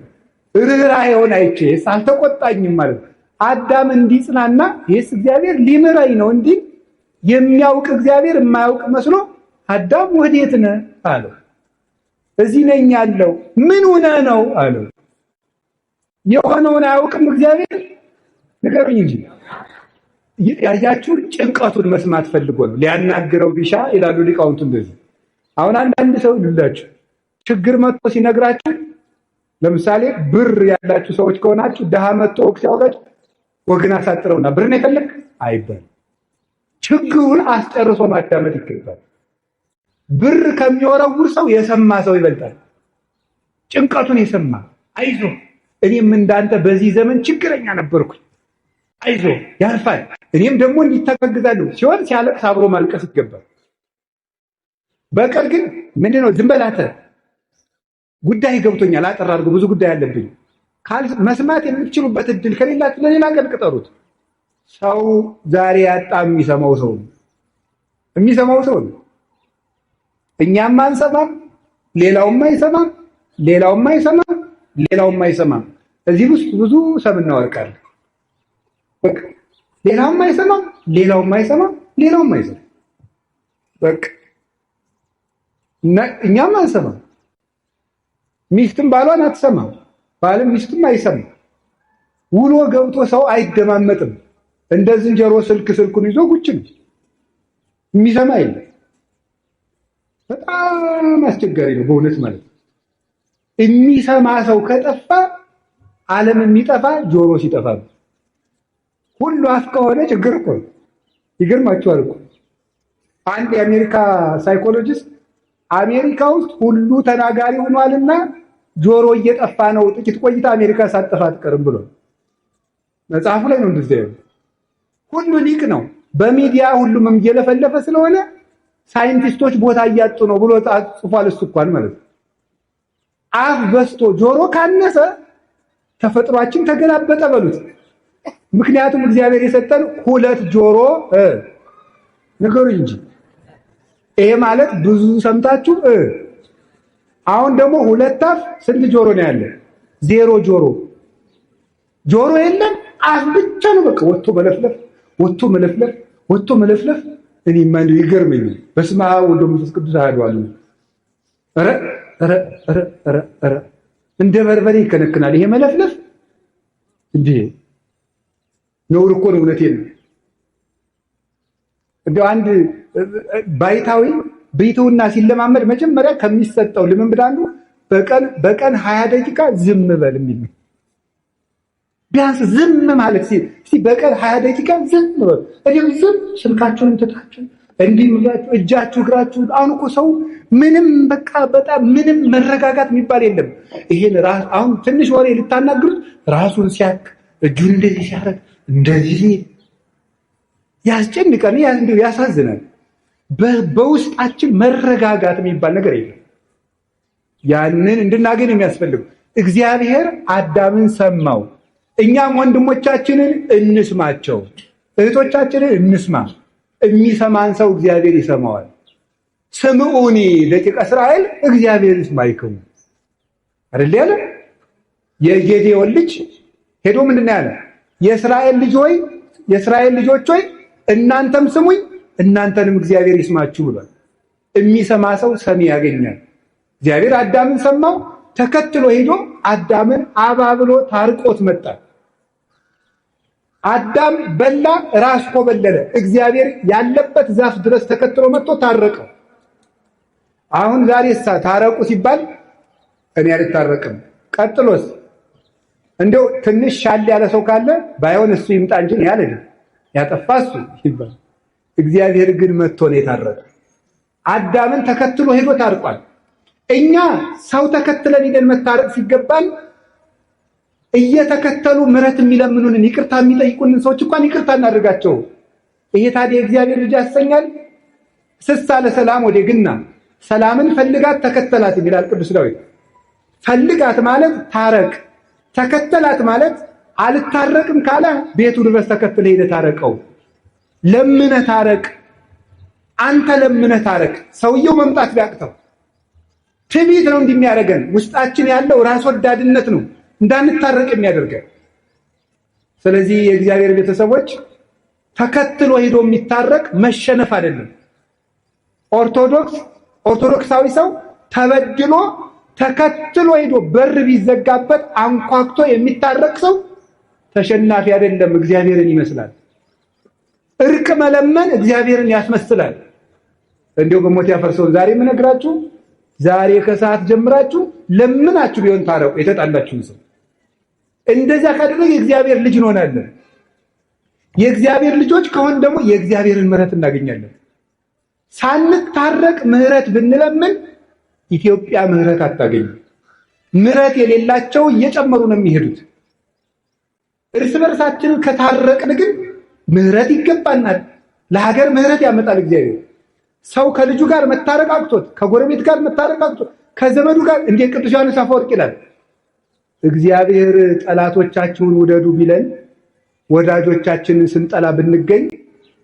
Speaker 1: ርህራሄውን አይቼ አልተቆጣኝም ማለት ነው። አዳም እንዲጽናና ይህስ እግዚአብሔር ሊምረኝ ነው እንዲህ የሚያውቅ እግዚአብሔር የማያውቅ መስሎ አዳም ወዴት ነህ አለው። እዚህ ነኝ ያለው። ምን ሆነ ነው አለው። የሆነውን አያውቅም እግዚአብሔር? ንገሩኝ እንጂ። ያያችሁ ጭንቀቱን መስማት ፈልጎ ነው ሊያናግረው ቢሻ ይላሉ ሊቃውንቱ። እንደዚህ አሁን አንዳንድ ሰው ልላችሁ ችግር መጥቶ ሲነግራችሁ፣ ለምሳሌ ብር ያላችሁ ሰዎች ከሆናችሁ ድሃ መጥቶ ወግ ሲያወጋችሁ ወግን አሳጥረውና ብር ነው የፈለግ አይባል። ችግሩን አስጨርሶ ማዳመጥ ይገባል። ብር ከሚወረውር ሰው የሰማ ሰው ይበልጣል። ጭንቀቱን የሰማ አይዞ እኔም እንዳንተ በዚህ ዘመን ችግረኛ ነበርኩኝ፣ አይዞ ያልፋል፣ እኔም ደግሞ እንዲተጋግዛለሁ ሲሆን ሲያለቅስ አብሮ ማልቀስ ይገባል። በቀር ግን ምንድነው ዝም በላተ ጉዳይ ገብቶኛል፣ አጠር አድርጎ ብዙ ጉዳይ አለብኝ መስማት የምትችሉበት እድል ከሌላችሁ ለሌላ ቀን ቅጠሩት። ሰው ዛሬ ያጣ የሚሰማው ሰው ነው። እኛም አንሰማም፣ ሌላውም አይሰማም፣ ሌላውም አይሰማም። እዚህ ውስጥ ብዙ ሰም እናወርቃለን። በቃ ሌላውም አይሰማም። በቃ እኛም አንሰማም። ሚስትም ባሏን አትሰማም፣ ባልም ሚስትም አይሰማም። ውሎ ገብቶ ሰው አይደማመጥም። እንደ ዝንጀሮ ስልኩን ይዞ ቁጭ ነው፣ የሚሰማ የለም። በጣም አስቸጋሪ ነው በእውነት ማለት ነው። የሚሰማ ሰው ከጠፋ ዓለም የሚጠፋ ጆሮ ሲጠፋ ነው። ሁሉ አፍ ከሆነ ችግር እኮ ነው። ይገርማችኋል እኮ አንድ የአሜሪካ ሳይኮሎጂስት አሜሪካ ውስጥ ሁሉ ተናጋሪ ሆኗልና ጆሮ እየጠፋ ነው፣ ጥቂት ቆይታ አሜሪካ ሳትጠፋ አትቀርም ብሎ መጽሐፉ ላይ ነው እንደዚህ ያለው። ሁሉ ሊቅ ነው፣ በሚዲያ ሁሉም እየለፈለፈ ስለሆነ ሳይንቲስቶች ቦታ እያጡ ነው ብሎ ጽፏል። እሱ እንኳን ማለት ነው። አፍ በስቶ ጆሮ ካነሰ ተፈጥሯችን ተገላበጠ በሉት። ምክንያቱም እግዚአብሔር የሰጠን ሁለት ጆሮ ነገሩኝ እንጂ ይሄ ማለት ብዙ ሰምታችሁ አሁን ደግሞ ሁለት አፍ ስንት ጆሮ ነው ያለ? ዜሮ ጆሮ የለም፣ አፍ ብቻ ነው። በቃ ወጥቶ መለፍለፍ እኔ ማን ይገርመኛል። በስመ አብ ወወልድ ወመንፈስ ቅዱስ አሐዱ አምላክ። ኧረ እንደ በርበሬ ይከነክናል ይሄ መለፍለፍ። እንዴ ነውር እኮ ነው። እውነቴን ነው። እንደው አንድ ባይታዊ ቤቱና ሲለማመድ መጀመሪያ ከሚሰጠው ልምምድ አንዱ በቀን 20 ደቂቃ ዝም በል የሚል ነው። ቢያንስ ዝም ማለት እስቲ በቀን 20 ደቂቃ ዝም በል። ዝም ስልካችሁን ትታችሁ እንዲህ ምዛችሁ እጃችሁ እግራችሁ። አሁን እኮ ሰው ምንም በቃ በጣም ምንም መረጋጋት የሚባል የለም። ይሄን አሁን ትንሽ ወሬ ልታናግሩት ራሱን ሲያክ እጁን እንደዚህ ሲያረግ እንደዚህ ያስጨንቃል፣ ያሳዝናል። በውስጣችን መረጋጋት የሚባል ነገር የለም። ያንን እንድናገኝ የሚያስፈልገው እግዚአብሔር አዳምን ሰማው። እኛም ወንድሞቻችንን እንስማቸው፣ እህቶቻችንን እንስማ። የሚሰማን ሰው እግዚአብሔር ይሰማዋል። ስምዑኒ ደቂቀ እስራኤል እግዚአብሔር ይስማይክሙ አይደል ያለ? የጌዴዎን ልጅ ሄዶ ምንድነው ያለ? የእስራኤል ልጆች ሆይ እናንተም ስሙኝ እናንተንም እግዚአብሔር ይስማችሁ ብሏል። የሚሰማ ሰው ሰሚ ያገኛል። እግዚአብሔር አዳምን ሰማው፣ ተከትሎ ሄዶ አዳምን አባብሎ ታርቆት መጣ። አዳም በላ፣ ራስ ኮበለለ። እግዚአብሔር ያለበት ዛፍ ድረስ ተከትሎ መጥቶ ታረቀው። አሁን ዛሬሳ ታረቁ ሲባል እኔ አልታረቅም። ቀጥሎስ እንደው ትንሽ ሻል ያለ ሰው ካለ ባይሆን እሱ ይምጣ እንጂ ያለ ያጠፋ እሱ ይባል። እግዚአብሔር ግን መጥቶ ነው የታረቀ። አዳምን ተከትሎ ሄዶ ታርቋል። እኛ ሰው ተከትለን ሄደን መታረቅ ሲገባል እየተከተሉ ምሕረት የሚለምኑንን ይቅርታ የሚጠይቁንን ሰዎች እንኳን ይቅርታ እናደርጋቸው። ይሄ ታዲያ እግዚአብሔር ልጅ ያሰኛል? ስሳ ለሰላም ወዴግና ሰላምን ፈልጋት ተከተላት ይላል ቅዱስ ዳዊት። ፈልጋት ማለት ታረቅ፣ ተከተላት ማለት አልታረቅም ካለ ቤቱ ድረስ ተከትለ ሄደ ታረቀው። ለምነ ታረቅ፣ አንተ ለምነ ታረቅ። ሰውየው መምጣት ቢያቅተው ትዕቢት ነው እንደሚያደርገን። ውስጣችን ያለው ራስ ወዳድነት ነው እንዳንታረቅ የሚያደርገን። ስለዚህ የእግዚአብሔር ቤተሰቦች ተከትሎ ሄዶ የሚታረቅ መሸነፍ አይደለም። ኦርቶዶክሳዊ ሰው ተበድሎ ተከትሎ ሄዶ በር ቢዘጋበት አንኳክቶ የሚታረቅ ሰው ተሸናፊ አይደለም፣ እግዚአብሔርን ይመስላል። እርቅ መለመን እግዚአብሔርን ያስመስላል። እንዲሁ በሞት ያፈርሰውን ዛሬ የምነግራችሁ ዛሬ ከሰዓት ጀምራችሁ ለምናችሁ ቢሆን ታረቁ የተጣላችሁን ሰው። እንደዛ ካደረገ የእግዚአብሔር ልጅ እንሆናለን። የእግዚአብሔር ልጆች ከሆን ደግሞ የእግዚአብሔርን ምሕረት እናገኛለን። ሳንታረቅ ምሕረት ብንለምን ኢትዮጵያ ምሕረት አታገኝም። ምሕረት የሌላቸው እየጨመሩ ነው የሚሄዱት። እርስ በርሳችን ከታረቅን ግን ምሕረት ይገባናል። ለሀገር ምሕረት ያመጣል እግዚአብሔር። ሰው ከልጁ ጋር መታረቅ አቅቶት፣ ከጎረቤት ጋር መታረቅ አቅቶት፣ ከዘመዱ ጋር እንደ ቅዱስ ዮሐንስ አፈወርቅ ይላል እግዚአብሔር ጠላቶቻችሁን ውደዱ ቢለን ወዳጆቻችንን ስንጠላ ብንገኝ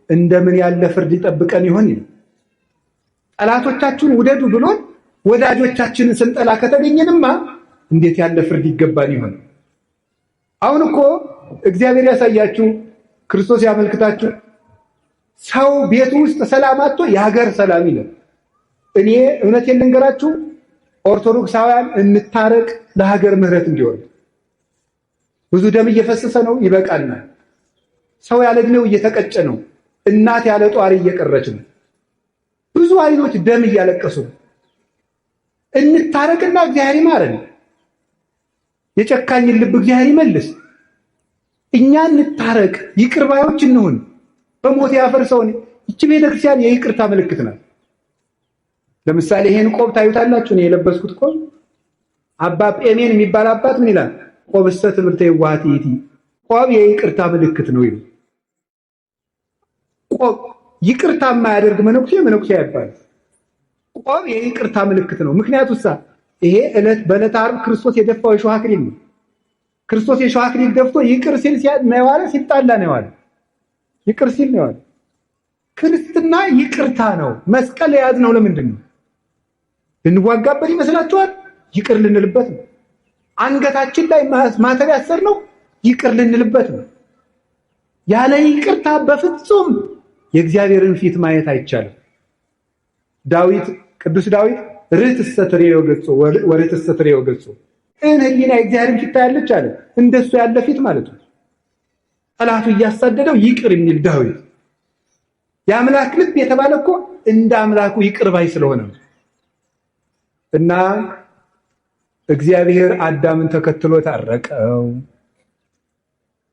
Speaker 1: እንደምን ያለ ፍርድ ይጠብቀን ይሆን? ጠላቶቻችሁን ውደዱ ብሎን ወዳጆቻችንን ስንጠላ ከተገኘንማ እንዴት ያለ ፍርድ ይገባን ይሆን? አሁን እኮ እግዚአብሔር ያሳያችሁ፣ ክርስቶስ ያመልክታችሁ። ሰው ቤቱ ውስጥ ሰላም አጥቶ የሀገር ሰላም ይላል። እኔ እውነቴን ልንገራችሁ፣ ኦርቶዶክሳውያን እንታረቅ፣ ለሀገር ምሕረት እንዲወርድ። ብዙ ደም እየፈሰሰ ነው፣ ይበቃናል። ሰው ያለ ዕድሜው እየተቀጨ ነው። እናት ያለ ጧሪ እየቀረች ነው። ብዙ አይኖች ደም እያለቀሱ ነው። እንታረቅና እግዚአብሔር ይማረን። የጨካኝን ልብ እግዚአብሔር ይመልስ። እኛ እንታረቅ፣ ይቅር ባዮች እንሁን። በሞት ያፈርሰውን እቺ ቤተክርስቲያን የይቅርታ ምልክት ናት። ለምሳሌ ይሄን ቆብ ታዩታላችሁ። እኔ የለበስኩት ቆብ አባ ጴሜን የሚባል አባት ምን ይላል? ቆብሰ ትምህርተ የዋሃት ይእቲ፣ ቆብ የይቅርታ ምልክት ነው ይላል። ቆብ ይቅርታ የማያደርግ መነኩሴ አይባል። ቆብ የይቅርታ ምልክት ነው። ምክንያቱሳ ይሄ በዕለተ ዓርብ ክርስቶስ የደፋው የሾህ አክሊል ነው። ክርስቶስ የሾህ አክሊል ደፍቶ ይቅር ሲል ነው የዋለ፣ ሲጣላ ነው የዋለ። ይቅር ሲል ነው የዋለ። ክርስትና ይቅርታ ነው። መስቀል የያዝነው ለምንድን ነው? ልንዋጋበት ይመስላችኋል? ይቅር ልንልበት ነው። አንገታችን ላይ ማተብ ያሰርነው ይቅር ልንልበት ነው። ያለ ይቅርታ በፍጹም የእግዚአብሔርን ፊት ማየት አይቻልም። ቅዱስ ዳዊት ርትዕሰ ትሬዮ ገጾ ወርትዕሰ ትሬዮ ገጾ፣ ህሊና የእግዚአብሔርን ፊት ታያለች አለ። እንደሱ ያለ ፊት ማለት ነው። ጠላቱ እያሳደደው ይቅር የሚል ዳዊት። የአምላክ ልብ የተባለ እኮ እንደ አምላኩ ይቅር ባይ ስለሆነ ነው። እና እግዚአብሔር አዳምን ተከትሎ ታረቀው።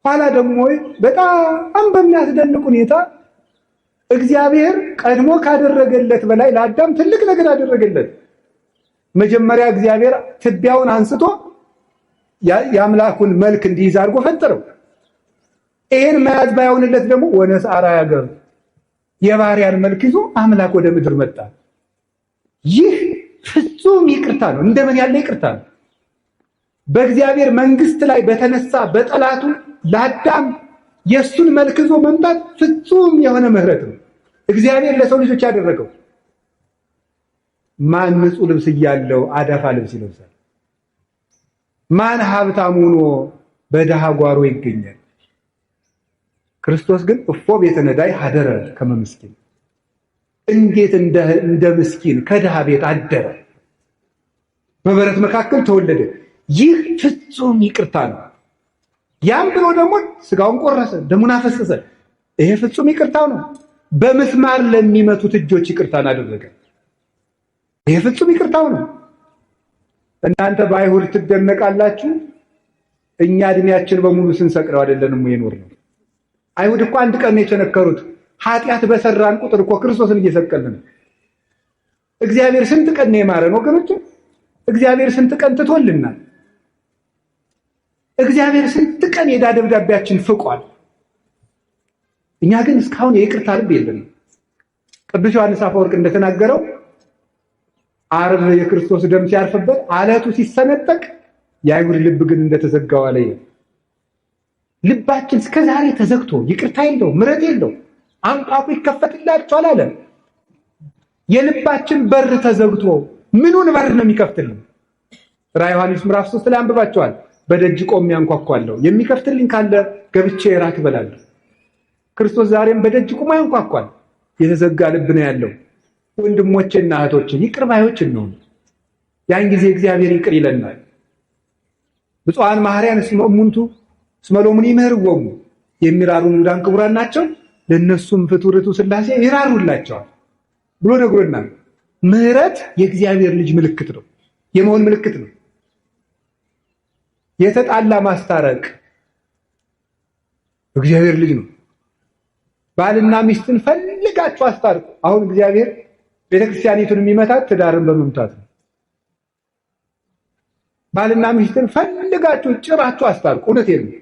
Speaker 1: ኋላ ደግሞ በጣም በሚያስደንቅ ሁኔታ እግዚአብሔር ቀድሞ ካደረገለት በላይ ለአዳም ትልቅ ነገር አደረገለት። መጀመሪያ እግዚአብሔር ትቢያውን አንስቶ የአምላኩን መልክ እንዲይዝ አድርጎ ፈጠረው። ይሄን መያዝ ባይሆንለት ደግሞ ወነስአራ ያገር የባሪያን መልክ ይዞ አምላክ ወደ ምድር መጣ። ይህ ፍጹም ይቅርታ ነው። እንደምን ያለ ይቅርታ ነው! በእግዚአብሔር መንግስት ላይ በተነሳ በጠላቱ ለአዳም የሱን መልክ ይዞ መምጣት ፍጹም የሆነ ምህረት ነው እግዚአብሔር ለሰው ልጆች ያደረገው። ማን ንጹህ ልብስ እያለው አዳፋ ልብስ ይለብሳል? ማን ሀብታም ሆኖ በድሃ ጓሮ ይገኛል? ክርስቶስ ግን እፎ ቤተ ነዳይ ሀደረ ከመ ምስኪን፣ እንዴት እንደ ምስኪን ከድሃ ቤት አደረ፣ በበረት መካከል ተወለደ። ይህ ፍጹም ይቅርታ ነው። ያም ብሎ ደግሞ ስጋውን ቆረሰ፣ ደሙን አፈሰሰ። ይሄ ፍጹም ይቅርታው ነው። በምስማር ለሚመቱት እጆች ይቅርታን አደረገ። ይሄ ፍጹም ይቅርታው ነው። እናንተ በአይሁድ ትደነቃላችሁ፣ እኛ እድሜያችን በሙሉ ስንሰቅለው አይደለንም የኖርነው። አይሁድ እኮ አንድ ቀን ነው የቸነከሩት። ኃጢአት በሰራን ቁጥር እኮ ክርስቶስን እየሰቀልን። እግዚአብሔር ስንት ቀን ነው የማረን ወገኖች? እግዚአብሔር ስንት ቀን ትቶልናል? እግዚአብሔር ስንት ቀን የዕዳ ደብዳቤያችን ፍቋል። እኛ ግን እስካሁን የይቅርታ ልብ የለንም። ቅዱስ ዮሐንስ አፈወርቅ እንደተናገረው ዓርብ የክርስቶስ ደም ሲያርፍበት አለቱ ሲሰነጠቅ የአይሁድ ልብ ግን እንደተዘጋው አለ። ልባችን እስከዛሬ ተዘግቶ ይቅርታ የለው፣ ምሕረት የለው። አንኳኩ ይከፈትላችኋል አለ። የልባችን በር ተዘግቶ ምኑን በር ነው የሚከፍትልን? ራዕየ ዮሐንስ ምዕራፍ 3 ላይ አንብባችኋል። በደጅ ቆሜ አንኳኳለሁ፣ የሚከፍትልኝ ካለ ገብቼ እራት እበላለሁ። ክርስቶስ ዛሬም በደጅ ቆሞ ያንኳኳል። የተዘጋ ልብ ነው ያለው። ወንድሞቼና እህቶቼ ይቅር ባዮች ነው። ያን ጊዜ እግዚአብሔር ይቅር ይለናል። ብፁዓን መሐሪያን እስመ እሙንቱ እስመ ሎሙኒ ይምህርዎሙ፣ የሚራሩ ንዑዳን ክቡራን ናቸው ለነሱም ፍቱርቱ ሥላሴ ይራሩላቸዋል ብሎ ነግሮናል። ምሕረት የእግዚአብሔር ልጅ ምልክት ነው፣ የመሆን ምልክት ነው። የተጣላ ማስታረቅ እግዚአብሔር ልጅ ነው። ባልና ሚስትን ፈልጋችሁ አስታርቁ። አሁን እግዚአብሔር ቤተክርስቲያኒቱን የሚመታት ትዳርን በመምታት ነው። ባልና ሚስትን ፈልጋችሁ ጭራችሁ አስታርቁ። እውነቴን ነው።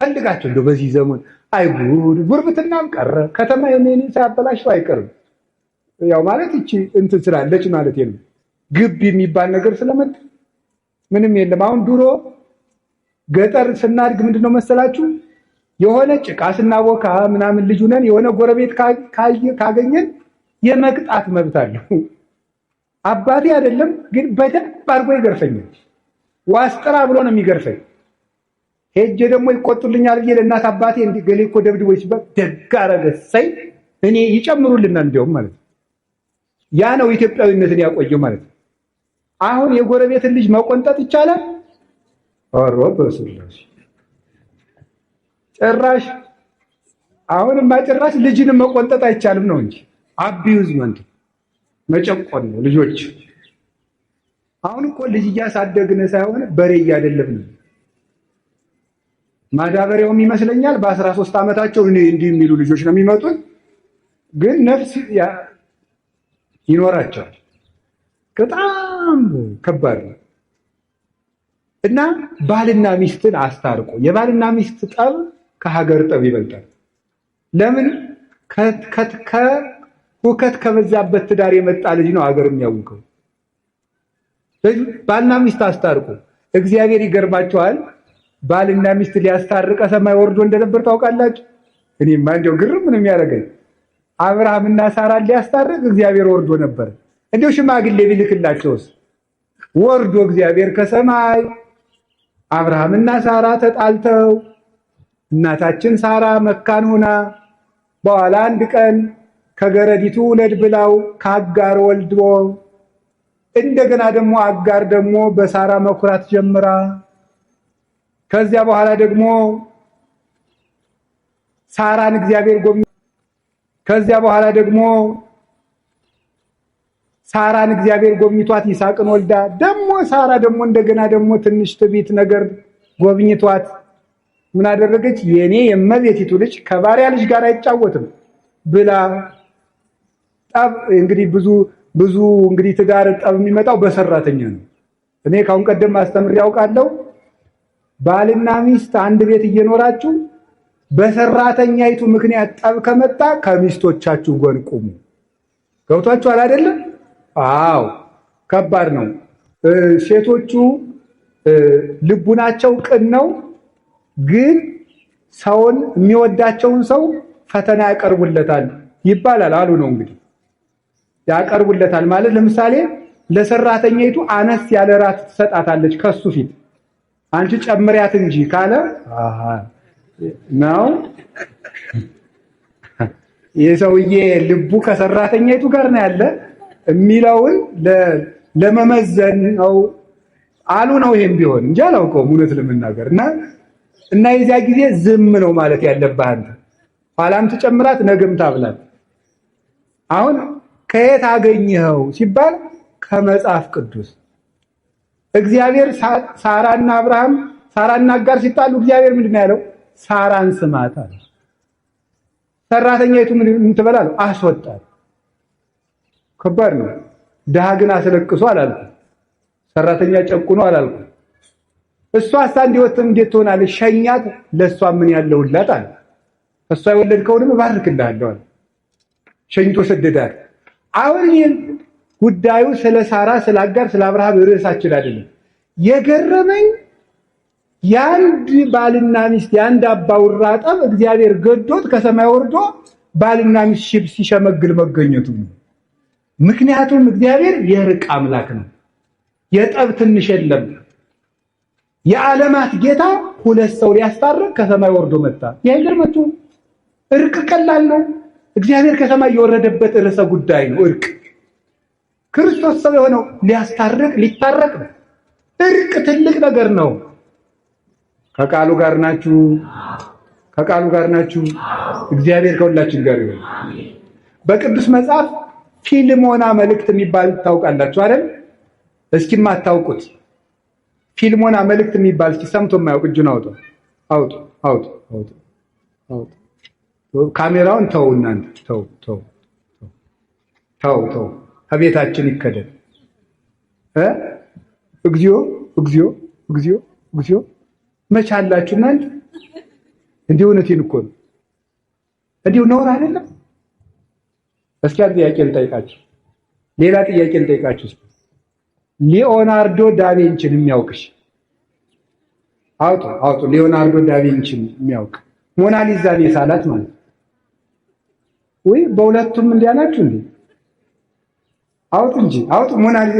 Speaker 1: ፈልጋችሁ እንደው በዚህ ዘመን አይጉድ ጉርብትናም ቀረ። ከተማ የኔን ሳያበላሽው አይቀርም። ያው ማለት እቺ እንትን ስላለች ማለት ነው። ግብ የሚባል ነገር ስለመጣ ምንም የለም። አሁን ድሮ ገጠር ስናድግ ምንድነው መሰላችሁ የሆነ ጭቃ ስናቦካ ምናምን ልጅ ነን የሆነ ጎረቤት ካገኘን የመቅጣት መብት አለው። አባቴ አይደለም ግን በደንብ አድርጎ ይገርፈኛል። ዋስጥራ ብሎ ነው የሚገርፈኝ። ሄጄ ደግሞ ይቆጡልኛል ብዬ ለእናት አባቴ እንዲህ ገሌ እኮ ደብድቦኝ ሲባል ደግ አደረገ እሰይ እኔ ይጨምሩልናል እንዲያውም ማለት ነው። ያ ነው ኢትዮጵያዊነትን ያቆየው ማለት ነው። አሁን የጎረቤትን ልጅ መቆንጠጥ ይቻላል? ኦሮ በስላሴ ጭራሽ አሁንማ ጭራሽ ልጅንም መቆንጠጥ አይቻልም ነው እንጂ አቢዩዝመንት መጨቆን ነው ልጆች። አሁን እኮ ልጅ እያሳደግን ሳይሆን በሬ እያደለብን። ማዳበሪያውም ይመስለኛል በ13 ዓመታቸው እንዲህ የሚሉ ልጆች ነው የሚመጡት፣ ግን ነፍስ ይኖራቸዋል። በጣም ከባድ ነው። እና ባልና ሚስትን አስታርቆ የባልና ሚስት ጠብ ከሀገር ጠብ ይበልጣል። ለምን? ሁከት ከበዛበት ትዳር የመጣ ልጅ ነው ሀገር የሚያውቀው። ባልና ሚስት አስታርቆ እግዚአብሔር ይገርማቸዋል። ባልና ሚስት ሊያስታርቀ ሰማይ ወርዶ እንደነበር ታውቃላችሁ? እኔማ እንደው ግርም ምን የሚያደርገኝ አብርሃምና ሳራን ሊያስታርቅ እግዚአብሔር ወርዶ ነበር። እንደው ሽማግሌ ቢልክላቸውስ? ወርዶ እግዚአብሔር ከሰማይ አብርሃምና ሳራ ተጣልተው እናታችን ሳራ መካን ሆና በኋላ አንድ ቀን ከገረዲቱ ውለድ ብላው ከአጋር ወልዶ እንደገና ደግሞ አጋር ደግሞ በሳራ መኩራት ጀምራ ከዚያ በኋላ ደግሞ ሳራን እግዚአብሔር ሳራን እግዚአብሔር ጎብኝቷት ይስሐቅን ወልዳ ደግሞ ሳራ ደግሞ እንደገና ደግሞ ትንሽ ትዕቢት ነገር ጎብኝቷት ምን አደረገች? የኔ የእመቤቲቱ ልጅ ከባሪያ ልጅ ጋር አይጫወትም ብላ ጠብ። እንግዲህ ብዙ እንግዲህ ትዳር ጠብ የሚመጣው በሰራተኛ ነው። እኔ ካሁን ቀደም አስተምሬ ያውቃለሁ። ባልና ሚስት አንድ ቤት እየኖራችሁ በሰራተኛይቱ ምክንያት ጠብ ከመጣ ከሚስቶቻችሁ ጎን ቁሙ። ገብቷችኋል አይደለም? አዎ ከባድ ነው። ሴቶቹ ልቡናቸው ቅን ነው፣ ግን ሰውን የሚወዳቸውን ሰው ፈተና ያቀርቡለታል ይባላል አሉ ነው እንግዲህ። ያቀርቡለታል ማለት ለምሳሌ ለሰራተኛይቱ አነስ ያለ ራት ትሰጣታለች ከሱ ፊት፣ አንቺ ጨምሪያት እንጂ ካለ ነው የሰውዬ ልቡ ከሰራተኛይቱ ጋር ነው ያለ የሚለውን ለመመዘን ነው። አሉ ነው ይሄም ቢሆን እንጂ አላውቀውም እውነት ለመናገር እና የዚያ ጊዜ ዝም ነው ማለት ያለብህ አንተ። ኋላም ትጨምራት ነገም ታብላት። አሁን ከየት አገኘኸው ሲባል ከመጽሐፍ ቅዱስ። እግዚአብሔር ሳራና አብርሃም ሳራና አጋር ሲጣሉ እግዚአብሔር ምንድን ነው ያለው? ሳራን ስማት አለ። ሰራተኛይቱ ምን ትበላለህ? አስወጣት። ከባድ ነው። ድሃ ግን አስለቅሶ አላልኩም። ሰራተኛ ጨቁኖ አላልኩም። እሷ እንዴት ትሆናለች? ሸኛት፣ ለሷ ምን ያለውላት አለ። እሷ የወለድከውንም እባርክልሃለሁ አለ። ሸኝቶ ሰደዳት። አሁን ጉዳዩ ስለ ሳራ ስለ አጋር ስለ አብርሃም ርዕሳችን አይደለም። የገረመኝ የአንድ ባልና ሚስት የአንድ አባውራ ጠብ እግዚአብሔር ገዶት ከሰማይ ወርዶ ባልና ሚስት ሲሸመግል መገኘቱ ነው። ምክንያቱም እግዚአብሔር የእርቅ አምላክ ነው። የጠብ ትንሽ የለም። የዓለማት ጌታ ሁለት ሰው ሊያስታርቅ ከሰማይ ወርዶ መጣ። ያይገርማችሁ? እርቅ ቀላል ነው። እግዚአብሔር ከሰማይ የወረደበት ርዕሰ ጉዳይ ነው እርቅ። ክርስቶስ ሰው የሆነው ሊታረቅ ነው። እርቅ ትልቅ ነገር ነው። ከቃሉ ጋር ናችሁ? ከቃሉ ጋር ናችሁ? እግዚአብሔር ከሁላችን ጋር ይሁን። በቅዱስ መጽሐፍ ፊልሞና መልእክት የሚባል ታውቃላችሁ አይደል? እስኪ ማታውቁት ፊልሞና መልእክት የሚባል እስኪ ሰምቶ የማያውቅ እጁን አውጡ። ካሜራውን ተው እናንተ ተው ከቤታችን ይከደን። እግዚኦ መቻላችሁ እናንተ። እንዲሁ እውነቴን እኮ ነው። እንዲሁ ነውር አይደለም። እስኪ አንድ ጥያቄ ልጠይቃችሁ። ሌላ ጥያቄ ልጠይቃችሁ። ሊዮናርዶ ዳቪንቺን የሚያውቅሽ አውጡ። ሊዮናርዶ ዳቪንቺን የሚያውቅ ሞናሊዛን የሳላት ማለት ወይ? በሁለቱም እንዲያናችሁ እንዴ? አውጡ ሞናሊዛ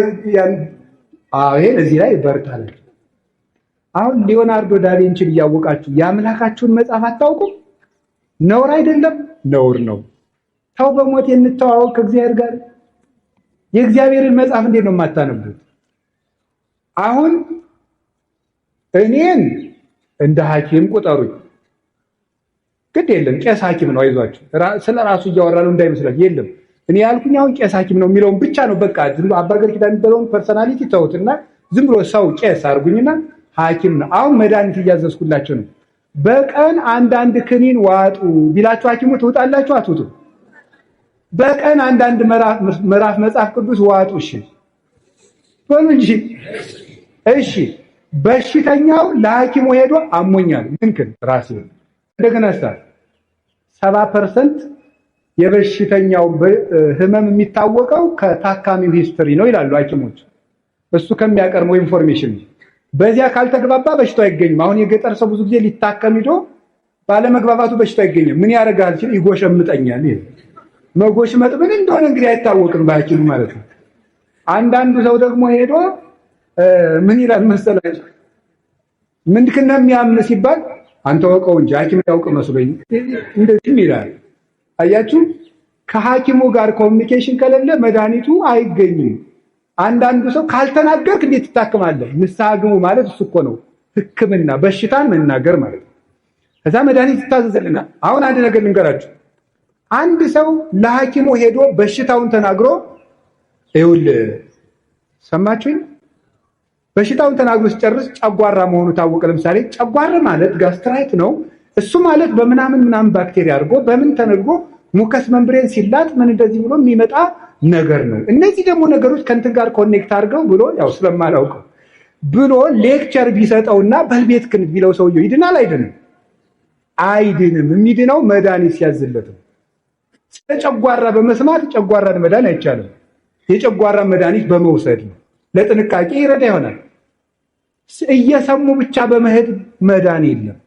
Speaker 1: ይሄን እዚህ ላይ በርታለች። አሁን ሊዮናርዶ ዳቪንቺን እያወቃችሁ የአምላካችሁን መጽሐፍ አታውቁም? ነውር አይደለም? ነውር ነው። ተው በሞት እንተዋወቅ ከእግዚአብሔር ጋር። የእግዚአብሔርን መጽሐፍ እንዴት ነው የማታነቡት? አሁን እኔን እንደ ሐኪም ቁጠሩኝ። ግድ የለም ቄስ ሐኪም ነው። አይዟችሁ ስለ ራሱ እያወራ ነው እንዳይመስላችሁ። የለም እኔ ያልኩኝ አሁን ቄስ ሐኪም ነው የሚለውን ብቻ ነው። በቃ ዝም ብሎ አባገር ኪዳን የሚባለውን ፐርሰናሊቲ ተውትና ዝም ብሎ ሰው ቄስ አድርጉኝና ሐኪም ነው። አሁን መድኃኒት እያዘዝኩላችሁ ነው። በቀን አንዳንድ ክኒን ዋጡ ቢላችሁ ሐኪሙ ትውጣላችሁ? አትውጡ? በቀን አንዳንድ ምዕራፍ መጽሐፍ ቅዱስ ዋጡ። እሺ በሉ እንጂ። እሺ በሽተኛው ለሐኪሙ ሄዶ አሞኛል ምንክን ራሴ እንደገና 70% የበሽተኛው ህመም የሚታወቀው ከታካሚው ሂስትሪ ነው ይላሉ ሐኪሞች። እሱ ከሚያቀርበው ኢንፎርሜሽን በዚያ ካልተግባባ በሽታው አይገኝም። አሁን የገጠር ሰው ብዙ ጊዜ ሊታከም ሄዶ ባለመግባባቱ በሽታው አይገኝም። ምን ያደርጋል ሲል ይጎሸምጠኛል። ይሄ መጎሽመጥ ምን እንደሆነ እንግዲህ አይታወቅም በሐኪሙ ማለት ነው። አንዳንዱ ሰው ደግሞ ሄዶ ምን ይላል መሰላችሁ? ምንድነው የሚያም ሲባል አንተ ወቀው እንጂ ሐኪም ያውቅ መስሎኝ እንደዚህ ይላል። አያችሁ፣ ከሐኪሙ ጋር ኮሚኒኬሽን ከሌለ መድኃኒቱ አይገኝም። አንዳንዱ ሰው ካልተናገርክ እንዴት ትታከማለህ? ንስሐ ግቡ ማለት እሱ እኮ ነው ሕክምና፣ በሽታን መናገር ማለት ነው። ከዛ መድኃኒት ይታዘዝልና አሁን አንድ ነገር ልንገራችሁ። አንድ ሰው ለሐኪሙ ሄዶ በሽታውን ተናግሮ ይኸውልህ ሰማችሁኝ፣ በሽታውን ተናግሮ ሲጨርስ ጨጓራ መሆኑ ታወቀ። ለምሳሌ ጨጓራ ማለት ጋስትራይት ነው። እሱ ማለት በምናምን ባክቴሪያ አድርጎ በምን ተነግሮ ሙከስ መንብሬን ሲላጥ ምን እንደዚህ ብሎ የሚመጣ ነገር ነው። እነዚህ ደግሞ ነገሮች ከእንትን ጋር ኮኔክት አድርገው ብሎ ያው ስለማላውቀው ብሎ ሌክቸር ቢሰጠውና በልቤት ክንት ቢለው ሰውየው ይድናል አይድንም? አይድንም። የሚድነው መድኃኒት ሲያዝለት ነው። ስለ ጨጓራ በመስማት ጨጓራን መዳን አይቻልም። የጨጓራ መድኃኒት በመውሰድ ነው። ለጥንቃቄ ይረዳ ይሆናል። እየሰሙ ብቻ በመሄድ መዳን የለም።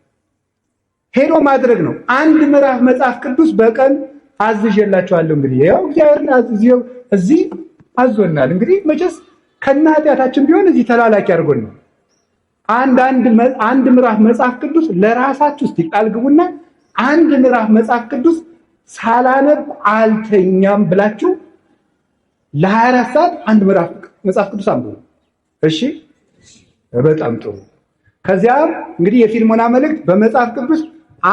Speaker 1: ሄዶ ማድረግ ነው። አንድ ምዕራፍ መጽሐፍ ቅዱስ በቀን አዝዤላችኋለሁ። እንግዲህ ያው እግዚአብሔር እዚህ አዞናል። እንግዲህ መቼስ ከናጢያታችን ቢሆን እዚህ ተላላኪ አድርጎን ነው። አንድ ምዕራፍ መጽሐፍ ቅዱስ ለራሳችሁ እስቲ ቃል ግቡና አንድ ምዕራፍ መጽሐፍ ቅዱስ ሳላነብ አልተኛም ብላችሁ ለ24 ሰዓት አንድ ምዕራፍ መጽሐፍ ቅዱስ አንብቡ። እሺ በጣም ጥሩ። ከዚያም እንግዲህ የፊልሞና መልእክት በመጽሐፍ ቅዱስ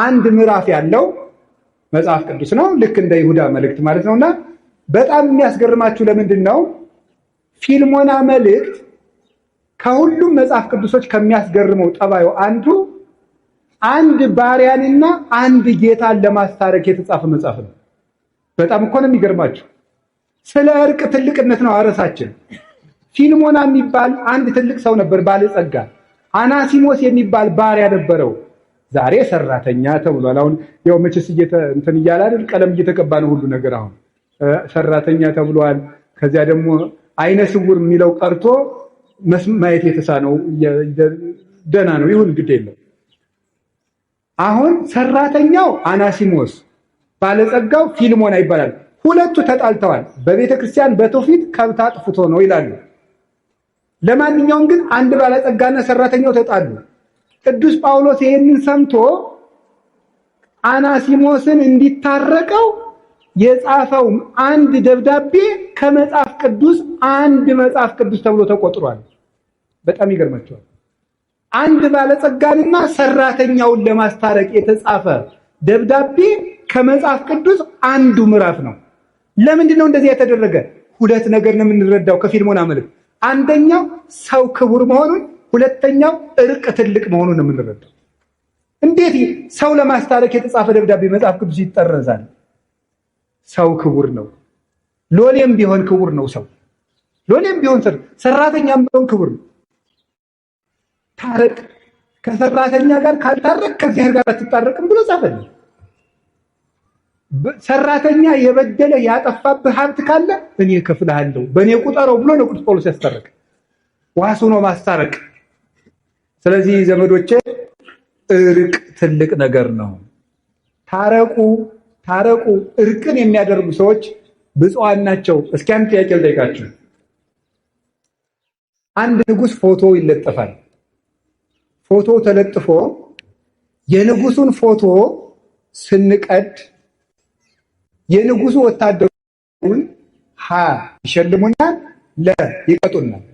Speaker 1: አንድ ምዕራፍ ያለው መጽሐፍ ቅዱስ ነው። ልክ እንደ ይሁዳ መልእክት ማለት ነውና በጣም የሚያስገርማችሁ ለምንድን ነው ፊልሞና መልእክት ከሁሉም መጽሐፍ ቅዱሶች ከሚያስገርመው ጠባዩ አንዱ አንድ ባሪያንና አንድ ጌታን ለማስታረቅ የተጻፈ መጽሐፍ ነው። በጣም እኮ ነው የሚገርማችሁ። ስለ እርቅ ትልቅነት ነው አረሳችን። ፊልሞና የሚባል አንድ ትልቅ ሰው ነበር፣ ባለጸጋ። አናሲሞስ የሚባል ባሪያ ነበረው። ዛሬ ሰራተኛ ተብሏል። አሁን ያው መቼስ እንትን እያለ አይደል፣ ቀለም እየተቀባ ነው ሁሉ ነገር። አሁን ሰራተኛ ተብሏል። ከዚያ ደግሞ አይነ ስውር የሚለው ቀርቶ ማየት የተሳነው ደህና ነው፣ ይሁን ግድ የለም። አሁን ሰራተኛው አናሲሞስ፣ ባለጸጋው ፊልሞና ይባላል። ሁለቱ ተጣልተዋል። በቤተ ክርስቲያን በትውፊት ከብት አጥፍቶ ነው ይላሉ። ለማንኛውም ግን አንድ ባለጸጋና ሰራተኛው ተጣሉ። ቅዱስ ጳውሎስ ይሄንን ሰምቶ አናሲሞስን እንዲታረቀው የጻፈው አንድ ደብዳቤ ከመጽሐፍ ቅዱስ አንድ መጽሐፍ ቅዱስ ተብሎ ተቆጥሯል። በጣም ይገርማቸዋል። አንድ ባለጸጋንና ሰራተኛውን ለማስታረቅ የተጻፈ ደብዳቤ ከመጽሐፍ ቅዱስ አንዱ ምዕራፍ ነው። ለምንድን ነው እንደዚህ የተደረገ? ሁለት ነገር ነው የምንረዳው ከፊልሞና መልእክት። አንደኛው ሰው ክቡር መሆኑን፣ ሁለተኛው እርቅ ትልቅ መሆኑን ነው የምንረዳው። እንዴት ሰው ለማስታረቅ የተጻፈ ደብዳቤ መጽሐፍ ቅዱስ ይጠረዛል? ሰው ክቡር ነው። ሎሌም ቢሆን ክቡር ነው። ሰው ሎሌም ቢሆን ሰራተኛም ቢሆን ክቡር ነው። ታረቅ፣ ከሰራተኛ ጋር ካልታረቅ ከእግዚአብሔር ጋር አትታረቅም ብሎ ጻፈልኝ። ሰራተኛ የበደለ ያጠፋብህ ሀብት ካለ እኔ እከፍልሃለሁ በእኔ ቁጠረው ብሎ ነው ቅዱስ ጳውሎስ ያስታረቅ። ዋሱ ነው ማስታረቅ። ስለዚህ ዘመዶቼ እርቅ ትልቅ ነገር ነው። ታረቁ ታረቁ። እርቅን የሚያደርጉ ሰዎች ብፁዓን ናቸው። እስኪ አንድ ጥያቄ ልጠይቃችሁ። አንድ ንጉሥ ፎቶ ይለጠፋል። ፎቶ ተለጥፎ የንጉሱን ፎቶ ስንቀድ የንጉሱ ወታደሩን ሀ ይሸልሙናል፣ ለ ይቀጡናል።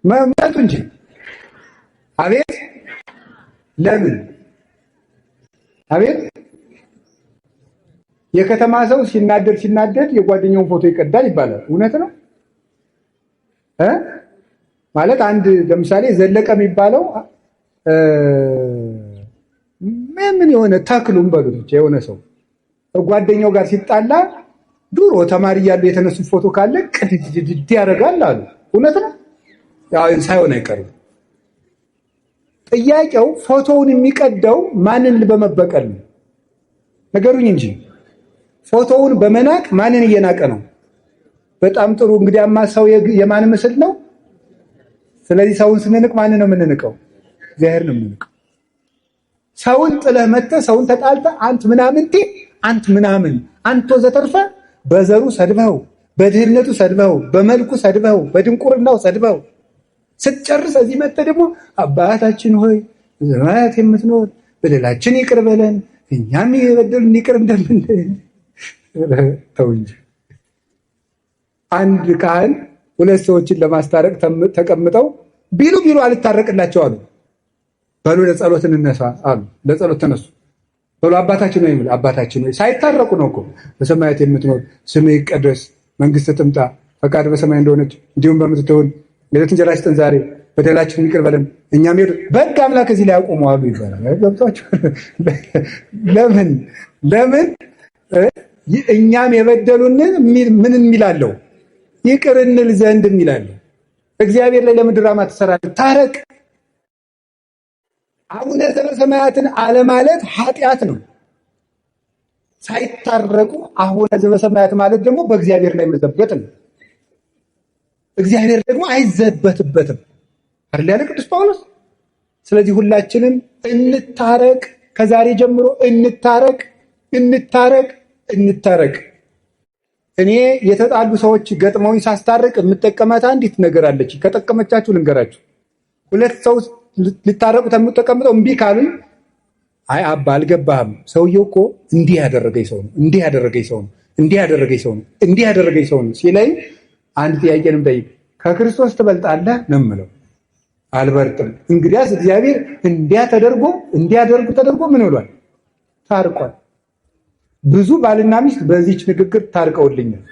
Speaker 1: መምረጡ እንጂ አቤት ለምን? አቤት የከተማ ሰው ሲናደድ የጓደኛውን ፎቶ ይቀዳል ይባላል። እውነት ነው ማለት አንድ ለምሳሌ ዘለቀ የሚባለው ምን የሆነ ተክሉም በሉት የሆነ ሰው ጓደኛው ጋር ሲጣላ ድሮ ተማሪ እያሉ የተነሱ ፎቶ ካለ ቅድድ ያደርጋል አሉ። እውነት ነው ሳይሆን አይቀርም። ጥያቄው ፎቶውን የሚቀደው ማንን በመበቀል ነው? ነገሩኝ እንጂ ፎቶውን በመናቅ ማንን እየናቀ ነው? በጣም ጥሩ። እንግዲያማ ሰው የማን ምስል ነው? ስለዚህ ሰውን ስንንቅ ማንን ነው የምንንቀው? እግዚአብሔር ነው የምንንቀው። ሰውን ጥለህ መተህ ሰውን ተጣልተህ አንተ ምናምንቴ አንተ ምናምን አንተ ወዘተርፈ በዘሩ ሰድበው፣ በድህነቱ ሰድበው፣ በመልኩ ሰድበው፣ በድንቁርናው ሰድበው ስትጨርስ እዚህ መተህ ደግሞ አባታችን ሆይ በሰማያት የምትኖር በደላችን ይቅር በለን እኛም የበደሉን ይቅር እንደምንል። ተው እንጂ። አንድ ካህን ሁለት ሰዎችን ለማስታረቅ ተቀምጠው ቢሉ አልታረቅላቸው አሉ። በሉ ለጸሎት እንነሳ አሉ። ለጸሎት ተነሱ። በሉ አባታችን ነው የሚል አባታችን ነው። ሳይታረቁ ነው እኮ በሰማያት የምትኖር ስምህ ይቀደስ፣ መንግስትህ ትምጣ፣ ፈቃድ በሰማይ እንደሆነች እንዲሁም በምድር ትሁን፣ የዕለት እንጀራችንን ስጠን ዛሬ፣ በደላችንን ይቅር በለን እኛም በሕግ አምላክ እዚህ ላይ አቁሙ አሉ ይባላል። ገብቷችሁ? ለምን እኛም የበደሉንን ምን የሚላለው ይቅር እንል ዘንድ የሚላለው። እግዚአብሔር ላይ ለምን ድራማ ትሰራለህ? ታረቅ። አቡነ ዘበሰማያትን አለማለት ኃጢአት ነው። ሳይታረቁ አቡነ ዘበሰማያት ማለት ደግሞ በእግዚአብሔር ላይ መዘበት ነው። እግዚአብሔር ደግሞ አይዘበትበትም አይደል ያለ ቅዱስ ጳውሎስ። ስለዚህ ሁላችንም እንታረቅ፣ ከዛሬ ጀምሮ እንታረቅ። እኔ የተጣሉ ሰዎች ገጥመውኝ ሳስታርቅ የምጠቀማት አንዲት ነገር አለች። ከጠቀመቻችሁ ልንገራችሁ። ሁለት ሰው ልታረቁ ተቀምጠው እምቢ ካሉኝ፣ አይ አባ አልገባህም፣ ሰውየው እኮ እንዲህ ያደረገኝ ሰው ነው፣ እንዲህ ያደረገኝ ሰው ነው፣ እንዲህ ያደረገኝ ሰው ነው፣ እንዲህ ያደረገኝ ሰው ነው ሲለኝ አንድ ጥያቄንም ጠይቅ፣ ከክርስቶስ ትበልጣለህ ነው የምለው። አልበርጥም። እንግዲያስ እግዚአብሔር እንዲያደርጉ ተደርጎ ምን ብሏል? ታርቋል። ብዙ ባልና ሚስት በዚህች ንግግር ታርቀውልኛል።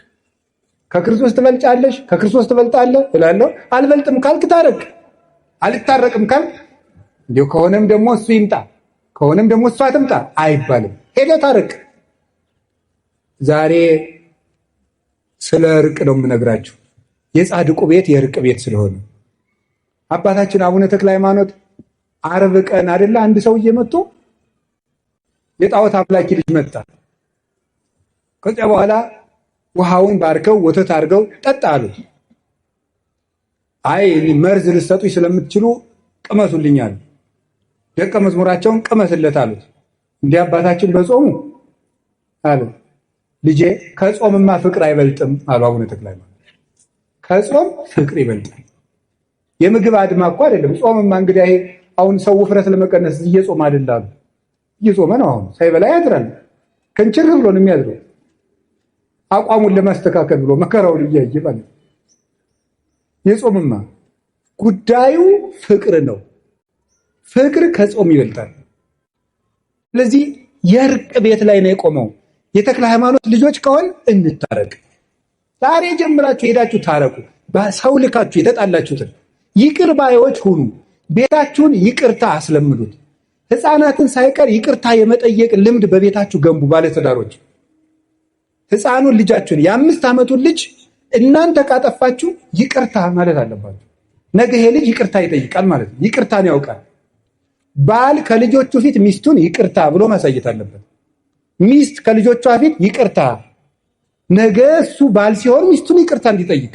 Speaker 1: ከክርስቶስ ትበልጫለሽ፣ ከክርስቶስ ትበልጣለህ እላለሁ። አልበልጥም ካልክ ታረቅ፣ አልታረቅም ካልክ እንዲሁ ከሆነም ደግሞ እሱ ይምጣ፣ ከሆነም ደግሞ እሷ ትምጣ አይባልም። ሄደህ ታረቅ። ዛሬ ስለ እርቅ ነው የምነግራችሁ። የጻድቁ ቤት የእርቅ ቤት ስለሆነ አባታችን አቡነ ተክለ ሃይማኖት ዓርብ ቀን አይደለ አንድ ሰውዬ መጥቶ የጣዖት አምላኪ ልጅ መጣ። ከዚያ በኋላ ውሃውን ባርከው ወተት አድርገው ጠጣ አሉት። አይ መርዝ ልትሰጡኝ ስለምትችሉ ቅመሱልኝ አሉ። ደቀ መዝሙራቸውን ቅመስለት አሉት። እንዲህ አባታችን በጾሙ አሉ። ልጄ ከጾምማ ፍቅር አይበልጥም አሉ አቡነ ተክለ ሃይማኖት። ከጾም ፍቅር ይበልጣል። የምግብ አድማ እኮ አይደለም። ጾምማ እንግዲህ አሁን ሰው ውፍረት ለመቀነስ እየጾም አይደለም፣ እየጾመ ነው። አሁን ሳይበላ ያድራል። ከንችር ብሎ ነው የሚያድረው፣ አቋሙን ለማስተካከል ብሎ መከራውን እያየ ማለት። የጾምማ ጉዳዩ ፍቅር ነው። ፍቅር ከጾም ይበልጣል። ስለዚህ የእርቅ ቤት ላይ ነው የቆመው። የተክለ ሃይማኖት ልጆች ከሆን እንታረቅ። ዛሬ ጀምራችሁ ሄዳችሁ ታረቁ። ሰው ልካችሁ የተጣላችሁትን ይቅር ባዮች ሁኑ። ቤታችሁን ይቅርታ አስለምዱት። ሕፃናትን ሳይቀር ይቅርታ የመጠየቅ ልምድ በቤታችሁ ገንቡ። ባለትዳሮች ሕፃኑን ልጃችሁን የ5 ዓመቱን ልጅ እናንተ ካጠፋችሁ ይቅርታ ማለት አለባችሁ። ነገ ይሄ ልጅ ይቅርታ ይጠይቃል ማለት ነው። ይቅርታን ያውቃል። ባል ከልጆቹ ፊት ሚስቱን ይቅርታ ብሎ ማሳየት አለበት። ሚስት ከልጆቿ ፊት ይቅርታ፣ ነገ እሱ ባል ሲሆን ሚስቱን ይቅርታ እንዲጠይቅ፣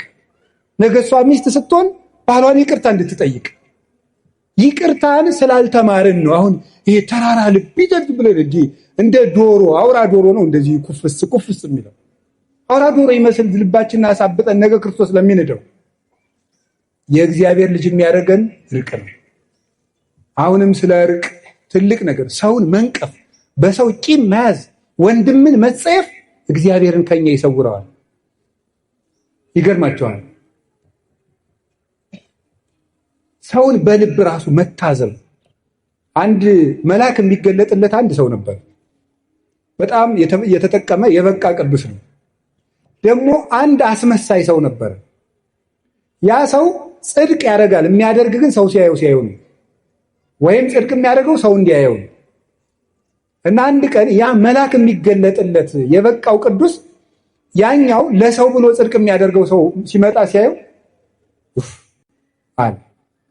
Speaker 1: ነገ እሷ ሚስት ስትሆን ባሏን ይቅርታ እንድትጠይቅ። ይቅርታን ስላልተማርን ነው አሁን ይሄ ተራራ ልብ ይደድ ብለን እንደ ዶሮ አውራ ዶሮ ነው እንደዚህ ኩፍስ የሚለው። አውራ ዶሮ ይመስል ልባችንን አሳብጠን ነገ ክርስቶስ ለሚነደው የእግዚአብሔር ልጅ የሚያደርገን እርቅ ነው። አሁንም ስለ እርቅ ትልቅ ነገር፣ ሰውን መንቀፍ፣ በሰው ቂም መያዝ፣ ወንድምን መጸየፍ እግዚአብሔርን ከኛ ይሰውረዋል። ይገርማቸዋል። ሰውን በልብ ራሱ መታዘብ። አንድ መልአክ የሚገለጥለት አንድ ሰው ነበር። በጣም የተጠቀመ የበቃ ቅዱስ ነው። ደግሞ አንድ አስመሳይ ሰው ነበር። ያ ሰው ጽድቅ ያደርጋል። የሚያደርግ ግን ሰው ሲያየው ነው። ወይም ጽድቅ የሚያደርገው ሰው እንዲያየው ነው። እና አንድ ቀን ያ መልአክ የሚገለጥለት የበቃው ቅዱስ ያኛው ለሰው ብሎ ጽድቅ የሚያደርገው ሰው ሲመጣ ሲያየው አለ።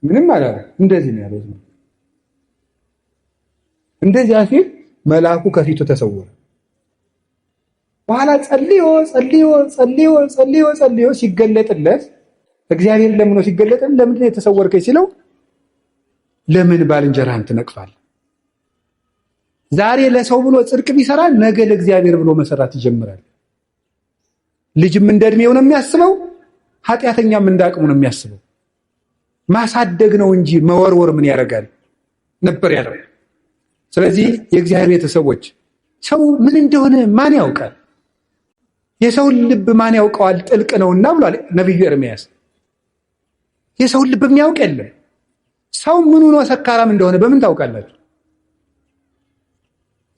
Speaker 1: ምንም አላለ። እንደዚህ ነው ያለው። እንደዚያ ሲል መልአኩ ከፊቱ ተሰወረ። በኋላ ጸልዮ ሲገለጥለት እግዚአብሔር ለምኖ ሲገለጥለት ለምንድን ነው የተሰወርከኝ ሲለው ለምን ባልንጀራህን ትነቅፋለህ? ዛሬ ለሰው ብሎ ጽድቅ ቢሰራ ነገ ለእግዚአብሔር ብሎ መሰራት ይጀምራል። ልጅም እንደ ዕድሜው ነው የሚያስበው፣ ኃጢአተኛም እንደ አቅሙ ነው የሚያስበው። ማሳደግ ነው እንጂ መወርወር ምን ያደርጋል ነበር ያለው። ስለዚህ የእግዚአብሔር ቤተሰቦች ሰው ምን እንደሆነ ማን ያውቃል? የሰውን ልብ ማን ያውቀዋል? ጥልቅ ነውና ብሏል ነቢዩ ኤርምያስ። የሰውን ልብ የሚያውቅ የለም። ሰው ምኑ ነው ሰካራም እንደሆነ በምን ታውቃላችሁ?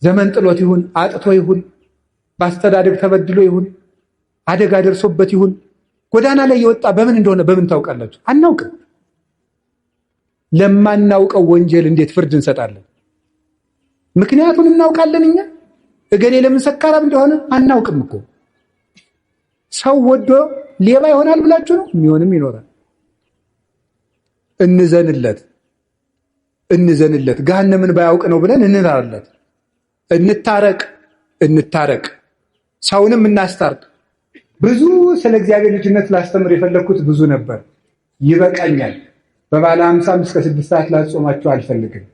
Speaker 1: ዘመን ጥሎት ይሁን፣ አጥቶ ይሁን፣ በአስተዳደግ ተበድሎ ይሁን፣ አደጋ ደርሶበት ይሁን፣ ጎዳና ላይ የወጣ በምን እንደሆነ በምን ታውቃላችሁ? አናውቅም። ለማናውቀው ወንጀል እንዴት ፍርድ እንሰጣለን? ምክንያቱን እናውቃለን። እኛ እገሌ ለምን ሰካራም እንደሆነ አናውቅም እኮ። ሰው ወዶ ሌባ ይሆናል ብላችሁ ነው? የሚሆንም ይኖራል። እንዘንለት ገሃነምን ባያውቅ ነው ብለን እንራራለት። እንታረቅ፣ ሰውንም እናስታርቅ። ብዙ ስለ እግዚአብሔር ልጅነት ላስተምር የፈለግኩት ብዙ ነበር፣ ይበቃኛል። በባለ 50 እስከ 6 ሰዓት ላጾማችሁ አልፈልግም።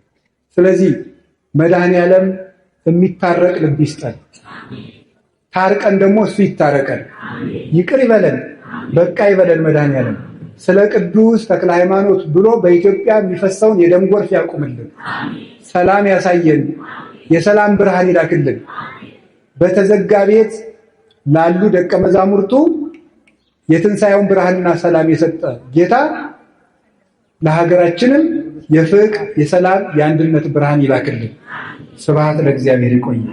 Speaker 1: ስለዚህ መድኃኔዓለም የሚታረቅ ልብ ይስጠን፣ ታርቀን ደግሞ እሱ ይታረቀን፣ ይቅር ይበለን፣ በቃ ይበለን። መድኃኔዓለም ስለ ቅዱስ ተክለ ሃይማኖት ብሎ በኢትዮጵያ የሚፈሰውን የደም ጎርፍ ያቁምልን፣ ሰላም ያሳየን፣ የሰላም ብርሃን ይላክልን። በተዘጋ ቤት ላሉ ደቀ መዛሙርቱ የትንሣኤውን ብርሃንና ሰላም የሰጠ ጌታ ለሀገራችንም የፍቅር፣ የሰላም፣ የአንድነት ብርሃን ይላክልን። ስብሐት ለእግዚአብሔር። ይቆያል።